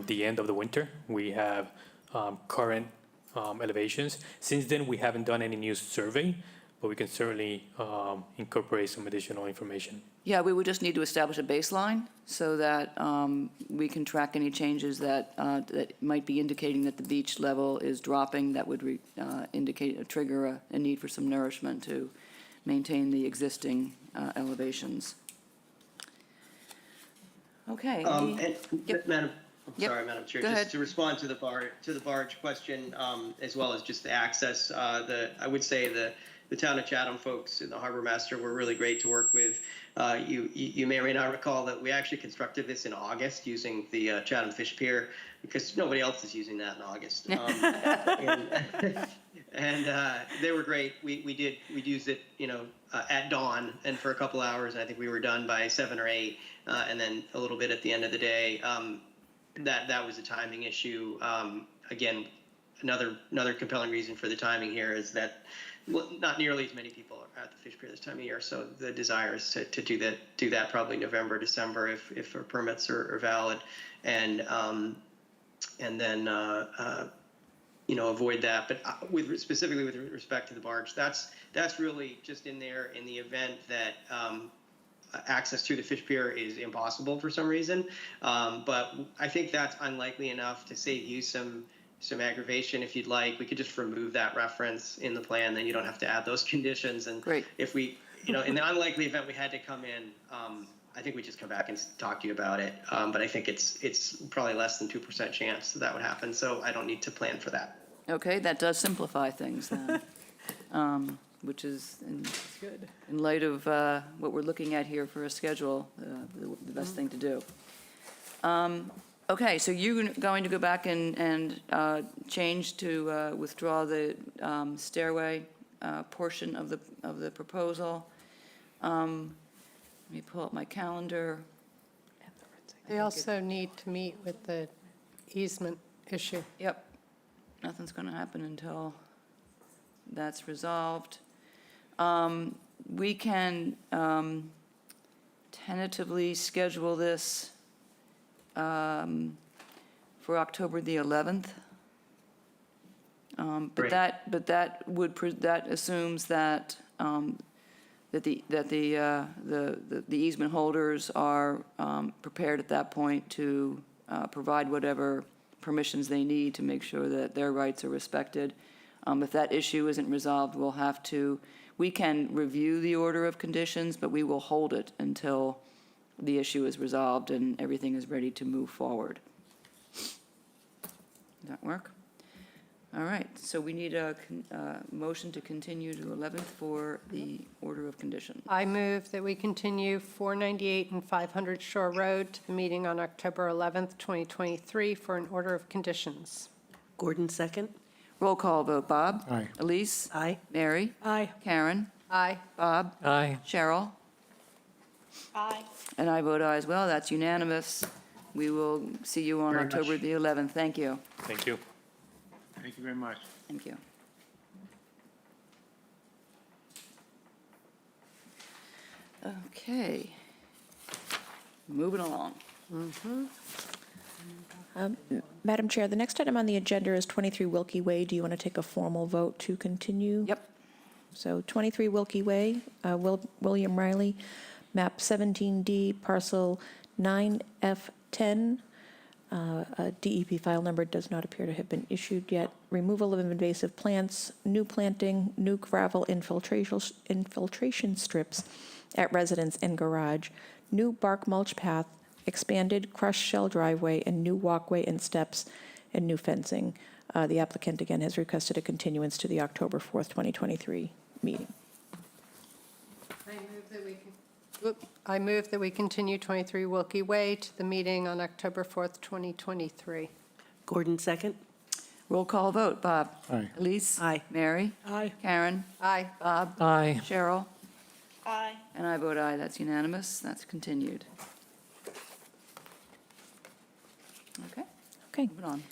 the end of the winter, we have current elevations. Since then, we haven't done any new survey, but we can certainly incorporate some additional information. Yeah, we would just need to establish a baseline so that we can track any changes that might be indicating that the beach level is dropping. That would trigger a need for some nourishment to maintain the existing elevations. Okay. And Yep. Madam, Yep. sorry, Madam Chair, Go ahead. just to respond to the barge question, as well as just the access, I would say the town of Chatham folks and the harbor master were really great to work with. You may or may not recall that we actually constructed this in August using the Chatham Fish Pier because nobody else is using that in August. And they were great. We'd use it, at dawn and for a couple hours. I think we were done by 7 or 8, and then a little bit at the end of the day. That was a timing issue. Again, another compelling reason for the timing here is that not nearly as many people are at the fish pier this time of year. So the desire is to do that probably November, December if our permits are valid, and then avoid that. But specifically with respect to the barge, that's really just in there in the event that access to the fish pier is impossible for some reason. But I think that's unlikely enough to save you some aggravation. If you'd like, we could just remove that reference in the plan, then you don't have to add those conditions. And Great. if we, in the unlikely event we had to come in, I think we just come back and talk to you about it. But I think it's probably less than 2% chance that would happen. So I don't need to plan for that. Okay, that does simplify things then, which is, Good. in light of what we're looking at here for a schedule, the best thing to do. Okay, so you're going to go back and change to withdraw the stairway portion of the proposal. Let me pull up my calendar. They also need to meet with the easement issue. Yep, nothing's going to happen until that's resolved. We can tentatively schedule this for October the 11th. Great. That assumes that the easement holders are prepared at that point to provide whatever permissions they need to make sure that their rights are respected. If that issue isn't resolved, we can review the order of conditions, but we will hold it until the issue is resolved and everything is ready to move forward. Does that work? All right, so we need a motion to continue to 11th for the order of condition. I move that we continue 498 and 500 Shore Road to the meeting on October 11th, 2023 for an order of conditions. Gordon, second. Roll call vote, Bob? Aye. Elise? Aye. Mary? Aye. Karen? Aye. Bob? Aye. Cheryl? Aye. And I vote aye as well. That's unanimous. We will see you on Very much. October the 11th. Thank you. Thank you. Thank you very much. Thank you. Okay. Moving along. Madam Chair, the next item on the agenda is 23 Wilkie Way. Do you want to take a formal vote to continue? Yep. So 23 Wilkie Way, William Riley, map 17D, parcel 9F10. A DEP file number does not appear to have been issued yet. Removal of invasive plants, new planting, new gravel infiltration strips at residence and garage, new bark mulch path, expanded crushed shell driveway, and new walkway and steps, and new fencing. The applicant, again, has requested a continuance to the October 4th, 2023 meeting. I move that we continue 23 Wilkie Way to the meeting on October 4th, 2023. Gordon, second. Roll call vote. Bob? Aye. Elise? Aye. Mary? Aye. Karen? Aye. Bob? Aye. Cheryl? Aye. And I vote aye. That's unanimous. That's continued. Okay, Okay. moving on.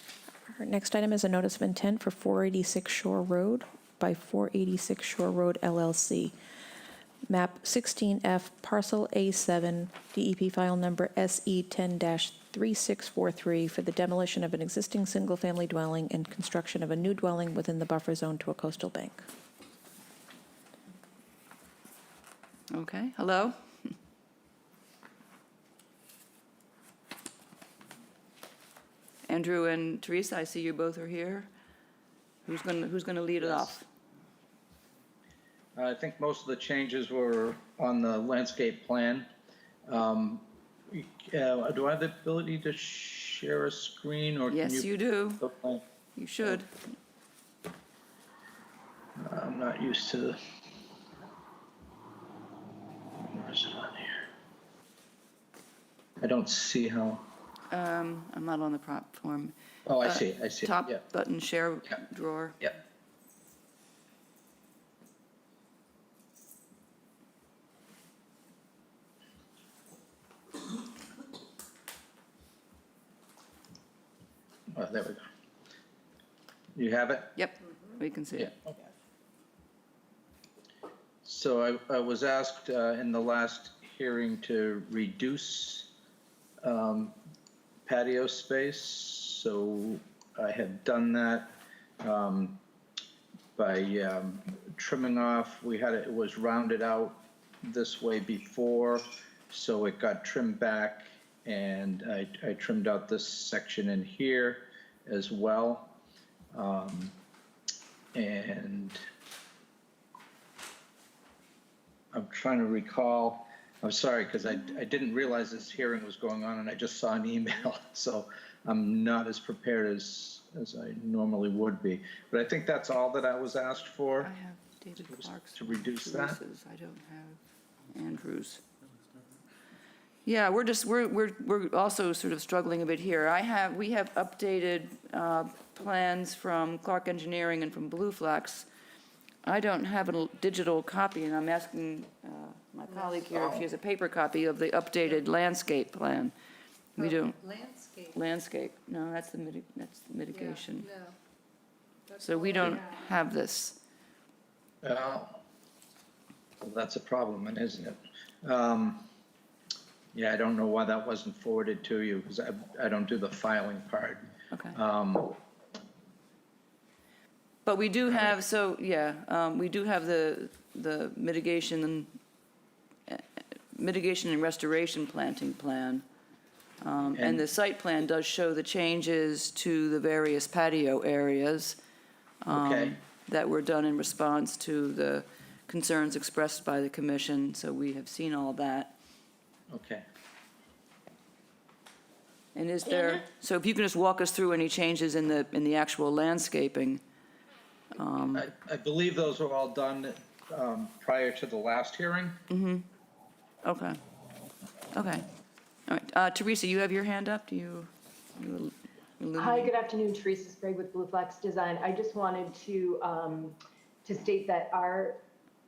Our next item is a notice of intent for 486 Shore Road by 486 Shore Road LLC. Map 16F, parcel A7, DEP file number SE 10-3643 for the demolition of an existing single-family dwelling and construction of a new dwelling within the buffer zone to a coastal bank. Okay, hello? Andrew and Teresa, I see you both are here. Who's gonna lead it off? I think most of the changes were on the landscape plan. Do I have the ability to share a screen, or can you? Yes, you do. Okay. You should. I'm not used to. Where is it on here? I don't see how. I'm not on the platform. Oh, I see. I see. Top Yeah. button, share Yeah. drawer. Yeah. Oh, there we go. You have it? Yep, we can see it. Okay. So I was asked in the last hearing to reduce patio space, so I had done that by trimming off. It was rounded out this way before, so it got trimmed back, and I trimmed out this section in here as well. And I'm trying to recall, I'm sorry, because I didn't realize this hearing was going on, and I just saw an email, so I'm not as prepared as I normally would be. But I think that's all that I was asked for. I have David Clark's. To reduce that? Teresa's. I don't have Andrew's. Yeah, we're also sort of struggling a bit here. We have updated plans from Clark Engineering and from Blue Flax. I don't have a digital copy, and I'm asking my colleague here if she has a paper copy of the updated landscape plan. We don't. Landscape, no, that's the mitigation. So we don't have this. Well, that's a problem, isn't it? Yeah, I don't know why that wasn't forwarded to you, because I don't do the filing part. Okay. But we do have, we do have the mitigation and restoration planting plan. And the site plan does show the changes to the various patio areas Okay. that were done in response to the concerns expressed by the commission, so we have seen all that. Okay. And is there, so if you can just walk us through any changes in the actual landscaping? I believe those were all done prior to the last hearing. Okay. Okay. All right. Teresa, you have your hand up? Do you Hi, good afternoon. Teresa Sprague with Blue Flax Design. I just wanted to state that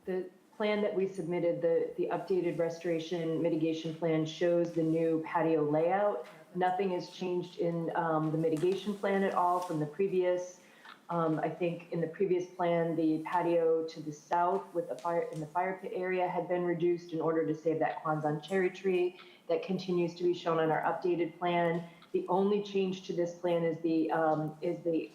the plan that we submitted, the updated restoration mitigation plan shows the new patio layout. Nothing has changed in the mitigation plan at all from the previous. I think in the previous plan, the patio to the south with the fire pit area had been reduced in order to save that Kwanzaa cherry tree. That continues to be shown on our updated plan. The only change to this plan is the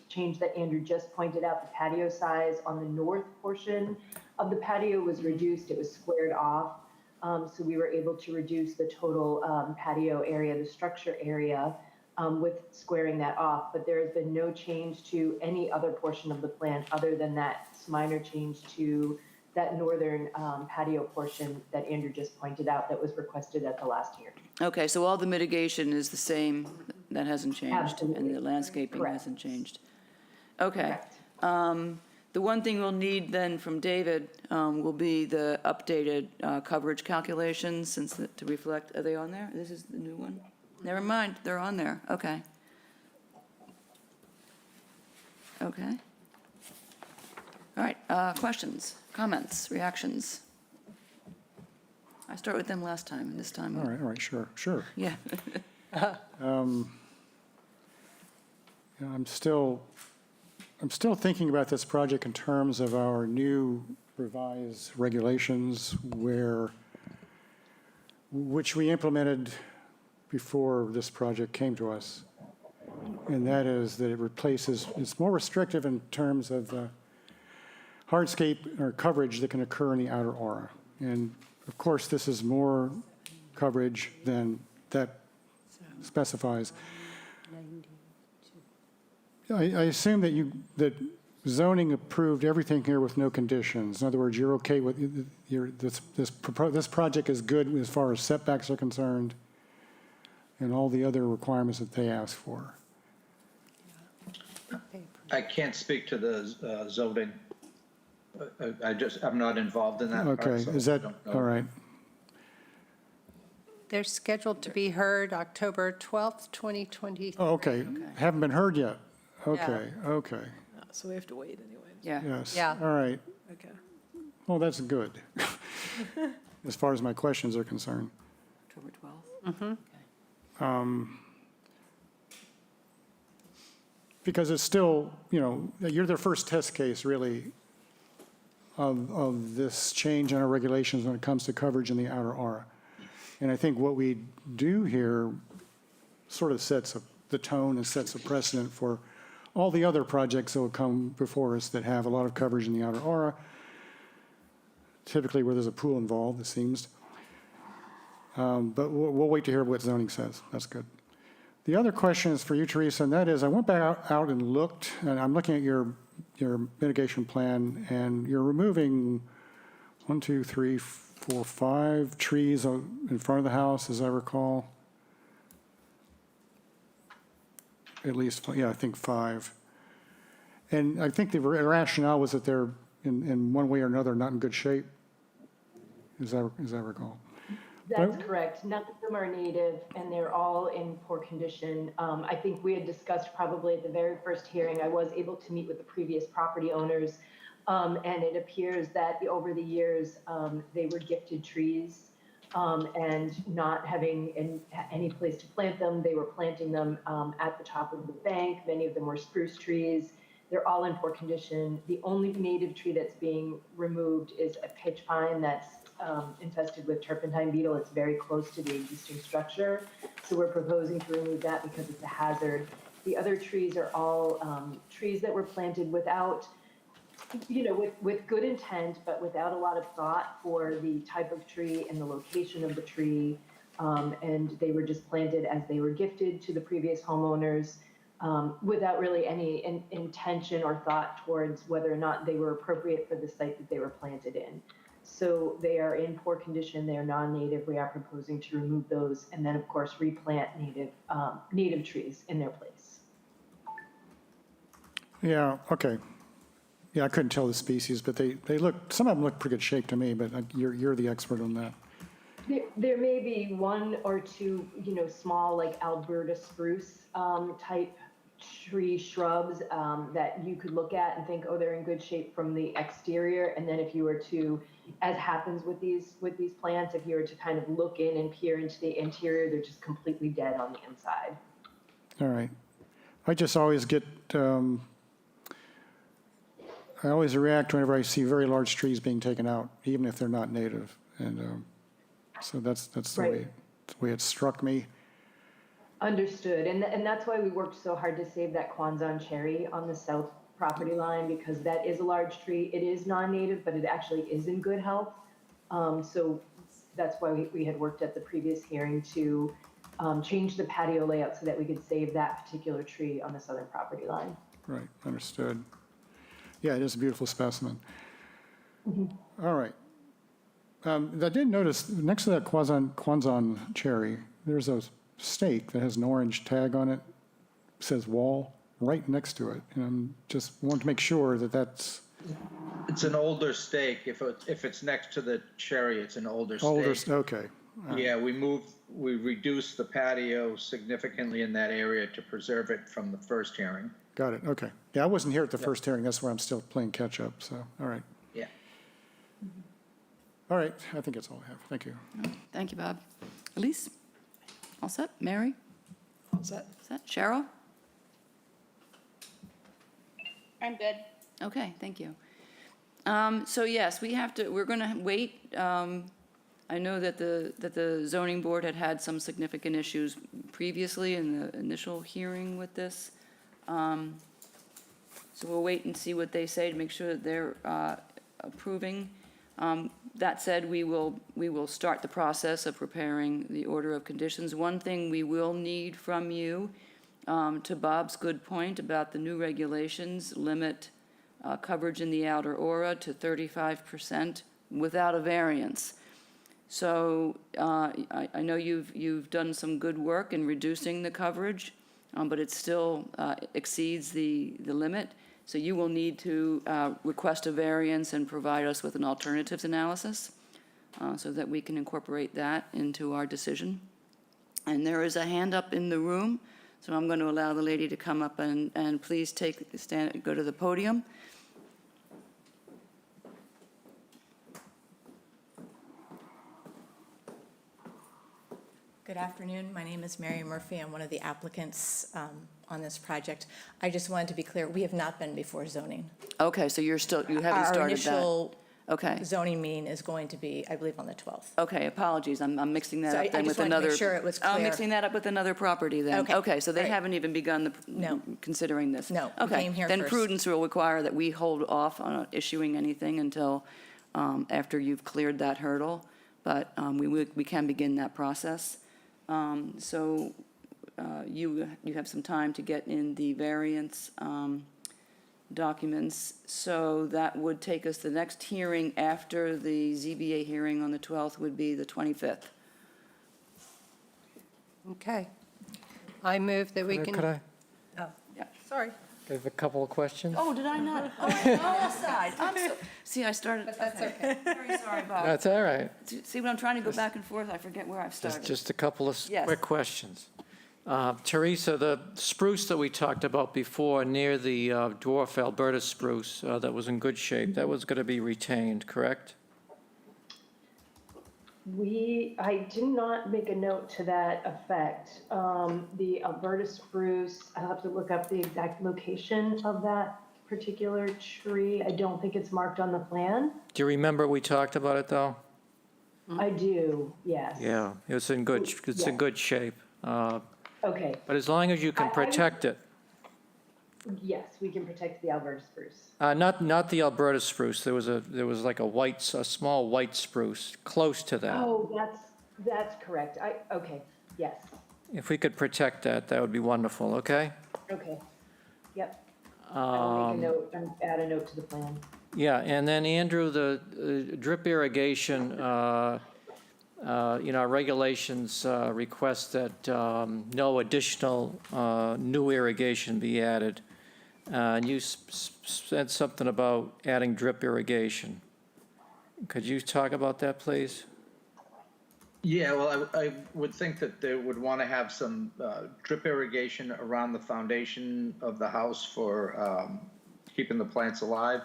change that Andrew just pointed out. The patio size on the north portion of the patio was reduced. It was squared off. So we were able to reduce the total patio area, the structure area, with squaring that off. But there has been no change to any other portion of the plan other than that minor change to that northern patio portion that Andrew just pointed out that was requested at the last hearing. Okay, so all the mitigation is the same, that hasn't changed? Absolutely. And the landscaping Correct. hasn't changed? Okay. Correct. The one thing we'll need then from David will be the updated coverage calculations, to reflect, are they on there? This is the new one? Never mind, they're on there, okay. Okay. All right, questions, comments, reactions? I started with them last time, and this time. All right, sure. Yeah. I'm still thinking about this project in terms of our new revised regulations which we implemented before this project came to us. And that is that it replaces, it's more restrictive in terms of the hardscape or coverage that can occur in the outer aura. And of course, this is more coverage than that specifies. I assume that zoning approved everything here with no conditions. In other words, you're okay with, this project is good as far as setbacks are concerned and all the other requirements that they ask for. I can't speak to the zoning. I'm not involved in that part. Okay, so is I that, don't know. all right? They're scheduled to be heard October 12th, 2020. Oh, okay, haven't been heard yet. Okay, okay, So we have to wait anyway. Yeah. yes. Yeah. All right, Okay. well, that's good, as far as my questions are concerned. October 12th? Because it's still, you're their first test case, really, of this change in our regulations when it comes to coverage in the outer aura. And I think what we do here sort of sets the tone and sets a precedent for all the other projects that will come before us that have a lot of coverage in the outer aura, typically where there's a pool involved, it seems. But we'll wait to hear what zoning says. That's good. The other question is for you, Teresa, and that is, I went back out and looked, and I'm looking at your mitigation plan, and you're removing 1, 2, 3, 4, 5 trees in front of the house, as I recall. At least, yeah, I think 5. And I think the rationale was that they're, in one way or another, not in good shape, as I recall. That's correct. None of them are native, and they're all in poor condition. I think we had discussed probably at the very first hearing, I was able to meet with the previous property owners, and it appears that over the years, they were gifted trees, and not having any place to plant them. They were planting them at the top of the bank. Many of them were spruce trees. They're all in poor condition. The only native tree that's being removed is a pitch pine that's infested with turpentine beetle. It's very close to the existing structure. So we're proposing to remove that because it's a hazard. The other trees are all trees that were planted without, with good intent, but without a lot of thought for the type of tree and the location of the tree. And they were just planted as they were gifted to the previous homeowners without really any intention or thought towards whether or not they were appropriate for the site that they were planted in. So they are in poor condition. They are non-native. We are proposing to remove those and then, of course, replant native trees in their place. Yeah, okay. Yeah, I couldn't tell the species, but they look, some of them look pretty good shape to me, but you're the expert on that. There may be 1 or 2, small like Alberta spruce type tree shrubs that you could look at and think, oh, they're in good shape from the exterior. And then if you were to, as happens with these plants, if you were to kind of look in and peer into the interior, they're just completely dead on the inside. All right. I just always get, I always react whenever I see very large trees being taken out, even if they're not native. And so that's the way it struck me. Understood. And that's why we worked so hard to save that Kwanzan cherry on the south property line, because that is a large tree. It is non-native, but it actually is in good health. So that's why we had worked at the previous hearing to change the patio layout so that we could save that particular tree on the southern property line. Right, understood. Yeah, it is a beautiful specimen. Mm-hmm. All right. I did notice next to that Kwanzan cherry, there's a stake that has an orange tag on it, says wall, right next to it. And I just wanted to make sure that that's... It's an older stake. If it's next to the cherry, it's an older stake. Okay. Yeah, we reduced the patio significantly in that area to preserve it from the first hearing. Got it, okay. Yeah, I wasn't here at the first hearing. That's where I'm still playing catch up, so, all right. Yeah. All right, I think that's all I have. Thank you. Thank you, Bob. Elise? All set? Mary? All set. Set? Cheryl? I'm good. Okay, thank you. So yes, we're going to wait. I know that the zoning board had some significant issues previously in the initial hearing with this. So we'll wait and see what they say to make sure that they're approving. That said, we will start the process of preparing the order of conditions. One thing we will need from you, to Bob's good point about the new regulations, limit coverage in the outer aura to 35% without a variance. So I know you've done some good work in reducing the coverage, but it still exceeds the limit. So you will need to request a variance and provide us with an alternatives analysis so that we can incorporate that into our decision. And there is a hand up in the room, so I'm going to allow the lady to come up and please go to the podium. Good afternoon. My name is Mary Murphy. I'm one of the applicants on this project. I just wanted to be clear, we have not been before zoning. Okay, so you haven't started that. Our initial Okay. zoning meeting is going to be, I believe, on the 12th. Okay, apologies, I'm mixing that So up I then with just wanted to another. make sure it was I'm clear. mixing that up with another property then. Okay, Okay, so they right. haven't even begun No. considering this. No, we Okay, came here then first. prudence will require that we hold off on issuing anything until after you've cleared that hurdle, but we can begin that process. So you have some time to get in the variance documents. So that would take us, the next hearing after the ZBA hearing on the 12th would be the 25th. Okay. I move that we can. Could I Oh, Yeah. sorry. have a couple of questions? Oh, did I not? Oh, I'm aside. See, I started. But that's okay. Very sorry, Bob. That's all right. See, when I'm trying to go back and forth, I forget where I've started. Just a couple of Yes. quick questions. Teresa, the spruce that we talked about before near the dwarf Alberta spruce that was in good shape, that was going to be retained, correct? I did not make a note to that effect. The Alberta spruce, I'll have to look up the exact location of that particular tree. I don't think it's marked on the plan. Do you remember we talked about it, though? I do, yes. Yeah, it's in good shape. Okay, But as long as you can protect it. yes, we can protect the Alberta spruce. Not the Alberta spruce, there was like a small white spruce close to that. Oh, that's correct. Okay, yes, If we could protect that, that would be wonderful, okay? okay. Yep. I'll make a note and add a note to the plan. Yeah, and then Andrew, the drip irrigation, our regulations request that no additional new irrigation be added. And you said something about adding drip irrigation. Could you talk about that, please? Yeah, well, I would think that they would want to have some drip irrigation around the foundation of the house for keeping the plants alive.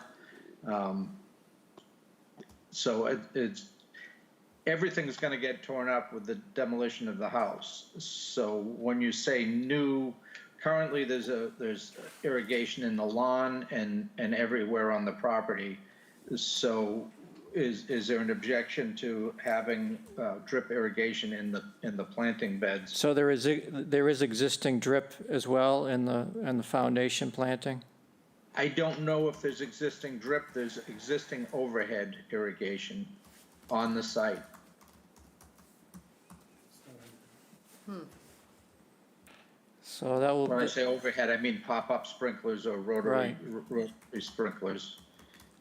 So everything's going to get torn up with the demolition of the house. So when you say new, currently there's irrigation in the lawn and everywhere on the property. So is there an objection to having drip irrigation in the planting beds? So there is existing drip as well in the foundation planting? I don't know if there's existing drip. There's existing overhead irrigation on the site. So that will. When I say overhead, I mean pop-up sprinklers or rotary sprinklers,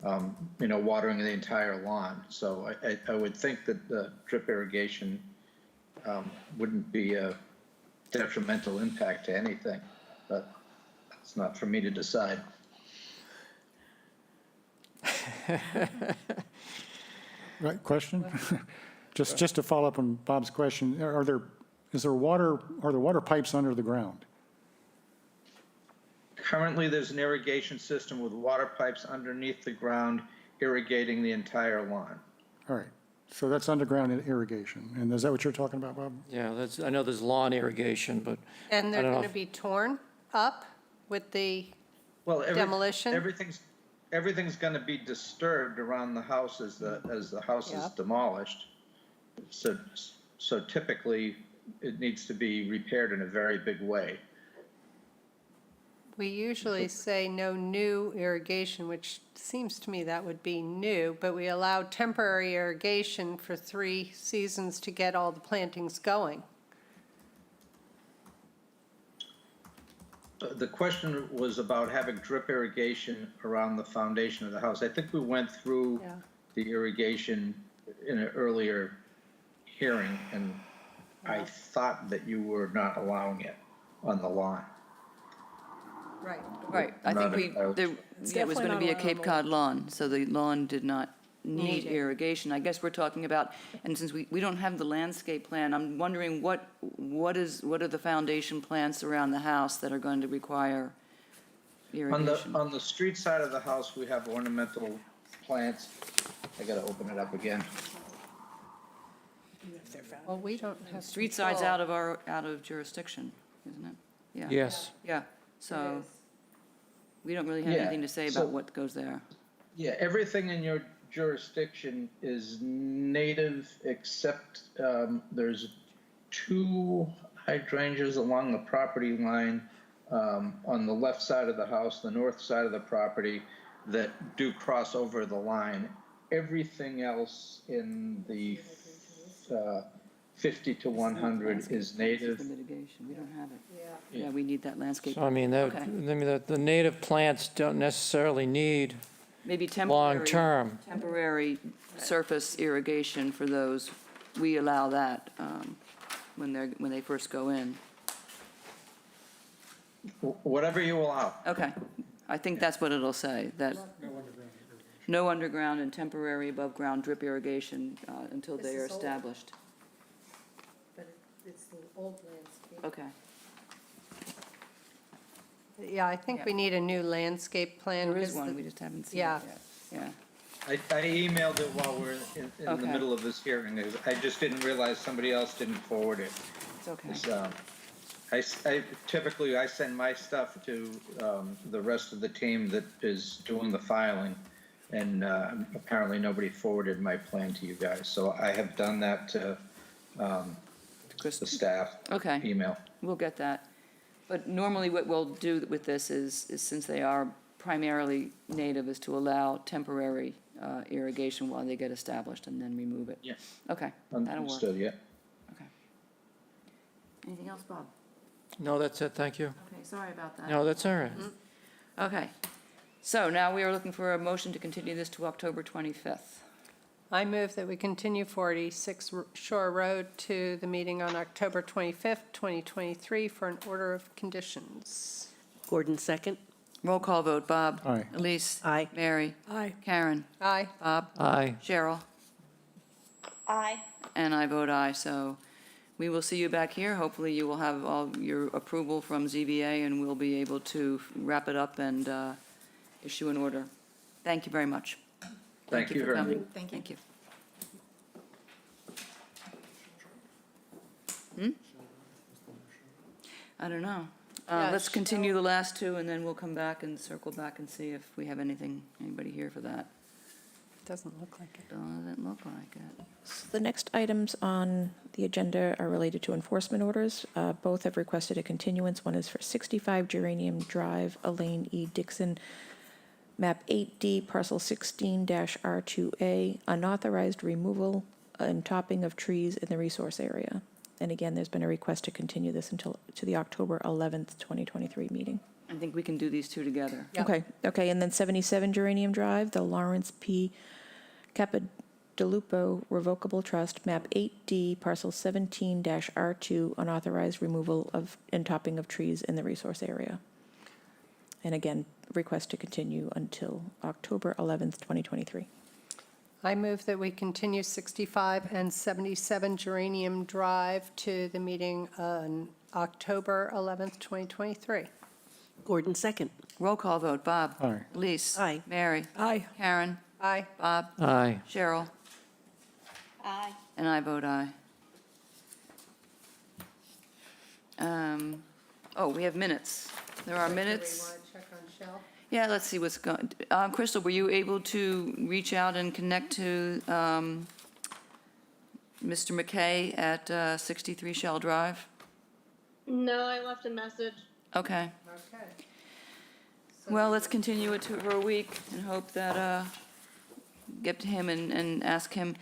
watering the entire lawn. So I would think that the drip irrigation wouldn't be a detrimental impact to anything, but it's not for me to decide. Right, question? Just to follow up on Bob's question, are there water pipes under the ground? Currently, there's an irrigation system with water pipes underneath the ground irrigating the entire lawn. All right, so that's underground irrigation, and is that what you're talking about, Bob? Yeah, I know there's lawn irrigation, but And they're I don't know going to be torn up with the Well, demolition? everything's gonna be disturbed around the house as the house is Yep. demolished. So typically, it needs to be repaired in a very big way. We usually say no new irrigation, which seems to me that would be new, but we allow temporary irrigation for 3 seasons to get all the plantings going. The question was about having drip irrigation around the foundation of the house. I think we went through Yeah. the irrigation in an earlier hearing, and I thought that you were not allowing it on the lawn. Right. Right, I think Not we, entirely there, sure. yeah, it was going to be a Cape Cod lawn, so the lawn did not need Need it. irrigation. I guess we're talking about, and since we don't have the landscape plan, I'm wondering what are the foundation plants around the house that are going to require irrigation? On the street side of the house, we have ornamental plants. I gotta open it up again. Well, we don't have. Street side's control. out of jurisdiction, isn't it? Yeah. Yes. Yeah, so we don't really have Yeah, anything to say so- about what goes there. Yeah, everything in your jurisdiction is native except there's 2 hydrangeas along the property line on the left side of the house, the north side of the property, that do cross over the line. Everything else in the 50 to 100 is native. The mitigation, we don't have it. Yeah, we need that landscape. So I mean, Okay. the native plants don't necessarily need Maybe temporary. long-term. Temporary surface irrigation for those, we allow that when they first go in. Whatever you allow. Okay, I think that's what it'll say, that no underground and temporary above-ground drip irrigation until they are established. But it's the old landscape. Okay. Yeah, I think we need a new landscape plan. There is because one, the- we just haven't seen it Yeah. yet. Yeah. I emailed it while we're in the Okay. middle of this hearing. I just didn't realize somebody else didn't forward it. It's okay. It's, I typically, I send my stuff to the rest of the team that is doing the filing, and apparently nobody forwarded my plan to you guys. So I have done that to the staff Okay. email. We'll get that. But normally what we'll do with this is since they are primarily native, is to allow temporary irrigation while they get established and then remove it. Yeah. Okay, that'll work. Understood, yeah. Okay. Anything else, Bob? No, that's it, thank you. Okay, sorry about that. No, that's all right. Okay. So now we are looking for a motion to continue this to October 25th. I move that we continue 46 Shore Road to the meeting on October 25th, 2023 for an order of conditions. Gordon, second. Roll call vote, Bob. Aye. Elise. Aye. Mary. Aye. Karen. Aye. Bob. Aye. Cheryl. Aye. And I vote aye, so we will see you back here. Hopefully you will have all your approval from ZBA and we'll be able to wrap it up and issue an order. Thank you very much. Thank you for very much. coming. Thank you. I don't know. Yeah, Let's continue the last 2 and then we'll come back and circle back and see if we have anybody here for that. Doesn't look like it. Doesn't look like it. So the next items on the agenda are related to enforcement orders. Both have requested a continuance. One is for 65 Geranium Drive, Elaine E. Dixon, map 8D, parcel 16-R2A, unauthorized removal and topping of trees in the resource area. And again, there's been a request to continue this to the October 11th, 2023 meeting. I think we can do these 2 together. Yep. Okay, and then 77 Geranium Drive, the Lawrence P. Capodalupo Revocable Trust, map 8D, parcel 17-R2, unauthorized removal of and topping of trees in the resource area. And again, request to continue until October 11th, 2023. I move that we continue 65 and 77 Geranium Drive to the meeting on October 11th, 2023. Gordon, second. Roll call vote, Bob. Aye. Elise. Aye. Mary. Aye. Karen. Aye. Bob. Aye. Cheryl. Aye. And I vote aye. Oh, we have minutes. There are minutes. Want to check on Shell? Yeah, let's see what's going, Crystal, were you able to reach out and connect to Mr. McKay at 63 Shell Drive? No, I left a message. Okay. Okay. Well, let's continue it for a week and hope that, get to him and ask him.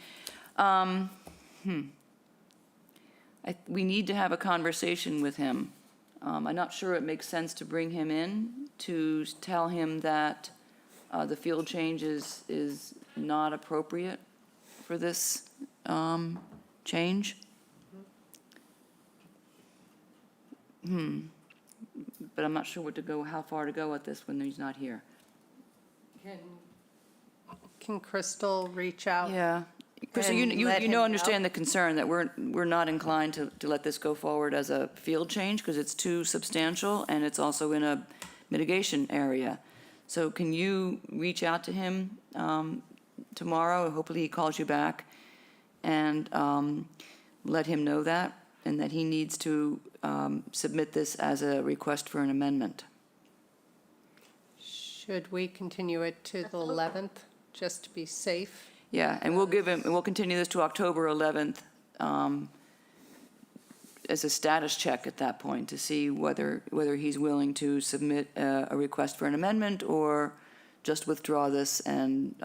We need to have a conversation with him. I'm not sure it makes sense to bring him in to tell him that the field change is not appropriate for this change. But I'm not sure how far to go with this when he's not here. Can Crystal reach out? Yeah. Crystal, And let him know. understand the concern that we're not inclined to let this go forward as a field change because it's too substantial and it's also in a mitigation area. So can you reach out to him tomorrow? Hopefully he calls you back and let him know that and that he needs to submit this as a request for an amendment. Should we continue it to the 11th, just to be safe? Yeah, and we'll continue this to October 11th as a status check at that point to see whether he's willing to submit a request for an amendment or just withdraw this and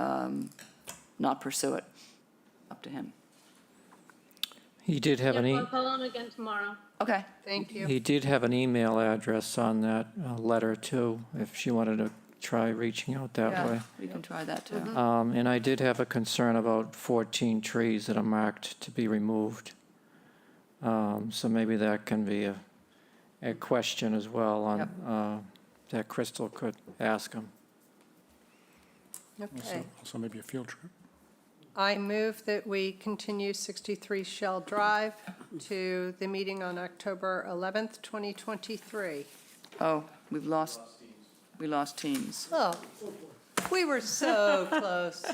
not pursue it. Up to him. He did have I'll call him again tomorrow. Okay. Thank you. he did have an email address on that letter too, if she wanted to try reaching out that Yeah, way. we can try that too. And I did have a concern about 14 trees that are marked to be removed. So maybe that can be a question as well on, that Crystal could ask him. Okay. Also maybe a field trip. I move that we continue 63 Shell Drive to the meeting on October 11th, 2023. Oh, we lost teams. Oh, we were so close.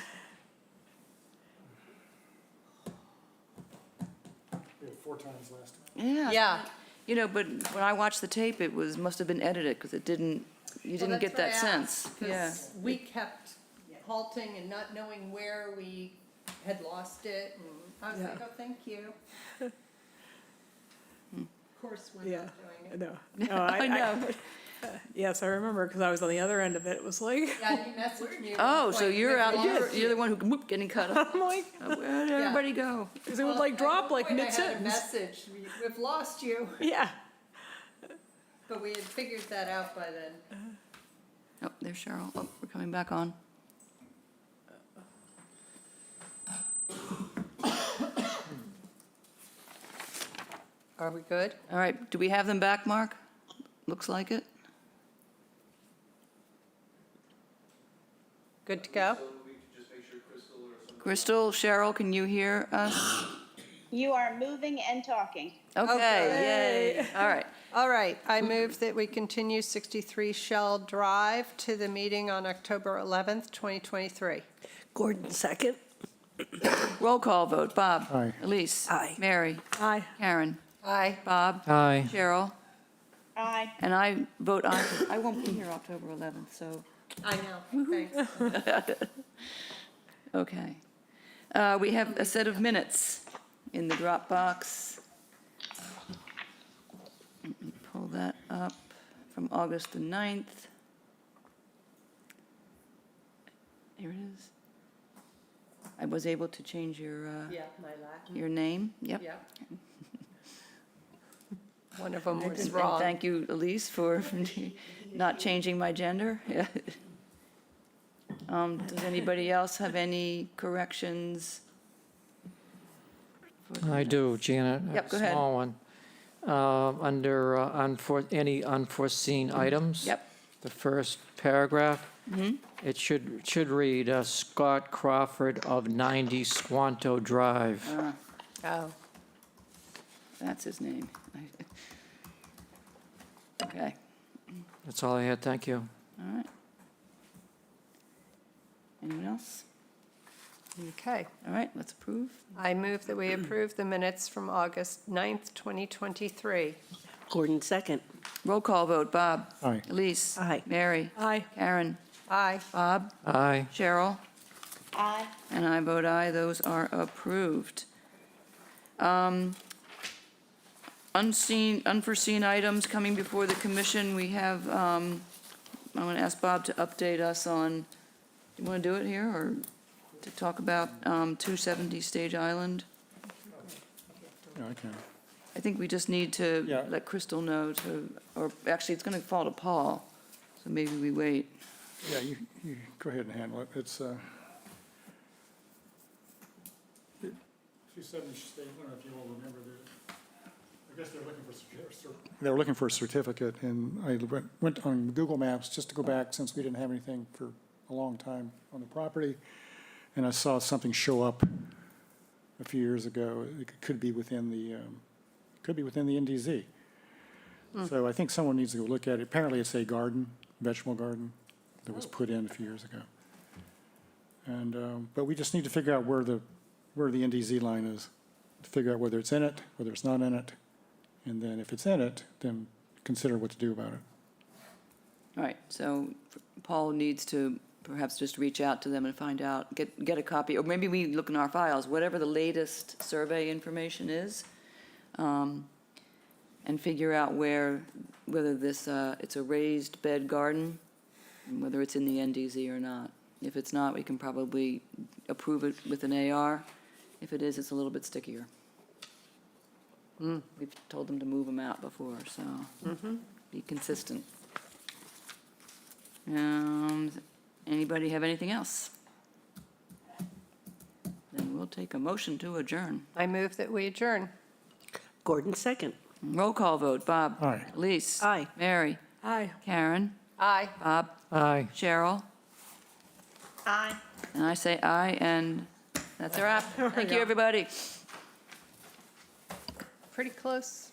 We had 4 times last time. Yeah. Yeah. But when I watched the tape, must have been edited because you didn't get that sense. Yeah. We kept halting and not knowing where we had lost it, and I was like, oh, thank you. Of course, we're Yeah, not doing it. no. I know. Yes, I remember, because I was on the other end of it. It was like, Yeah, you messaged me. at Oh, one so point, you're "We've out, lost you're the one who, getting cut off. I'm like, Where did everybody go? because it would like drop like At one point, I had a mid-sentence. message, we've lost you, Yeah. but we had figured that out by then. Oh, there's Cheryl. Oh, we're coming back on. Are we good? All right, do we have them back, Mark? Looks like it. Good to go? Crystal, Cheryl, can you hear us? You are moving and talking. Okay, yay. All right. All right, I move that we continue 63 Shell Drive to the meeting on October 11th, 2023. Gordon, second. Roll call vote. Bob? Aye. Elise? Aye. Mary? Aye. Karen? Aye. Bob? Aye. Cheryl? Aye. And I vote aye. I won't be here October 11th, so, I know, thanks. okay. We have a set of minutes in the Dropbox. Let me pull that up from August the 9th. Here it is. I was able to change your, Yeah, my Latin. your name. Yep. Yeah. One of them was And wrong. thank you, Elise, for not changing my gender. Yeah. Does anybody else have any corrections? I do, Janet. Yep, go ahead. A small one. Under any unforeseen items. Yep. The first paragraph. It should read Scott Crawford of 90 Squanto Drive. Oh, That's his name. Okay, That's all I had, thank you. all right. Anyone else? okay. All right, let's approve. I move that we approve the minutes from August 9th, 2023. Gordon, second. Roll call vote, Bob? Aye. Elise? Aye. Mary? Aye. Karen? Aye. Bob? Aye. Cheryl? Aye. And I vote aye, those are approved. Unforeseen items coming before the commission, we have, I'm going to ask Bob to update us on, do you want to do it here, or to talk about 270 Stage Island? Yeah, I can. I think we just need to Yeah. let Crystal know to, or actually, it's going to fall to Paul, so maybe we wait. Yeah, you go ahead and handle it. It's, 270 State, I don't know if you all remember that. I guess they were looking for a certificate, and I went on Google Maps just to go back, since we didn't have anything for a long time on the property, and I saw something show up a few years ago. It could be within the NDZ. So I think someone needs to go look at it. Apparently, it's a garden, vegetable garden, that was put in a few years ago. And, but we just need to figure out where the NDZ line is, to figure out whether it's in it, whether it's not in it, and then if it's in it, then consider what to do about it. All right, so Paul needs to perhaps just reach out to them and find out, get a copy, or maybe we look in our files, whatever the latest survey information is, and figure out whether this, it's a raised bed garden, and whether it's in the NDZ or not. If it's not, we can probably approve it with an AR. If it is, it's a little bit stickier. We've told them to move them out before, so be consistent. Anybody have anything else? Then we'll take a motion to adjourn. I move that we adjourn. Gordon, second. Roll call vote, Bob? Aye. Elise? Aye. Mary? Aye. Karen? Aye. Bob? Aye. Cheryl? Aye. And I say aye, and that's a wrap. Thank you, everybody. Pretty close.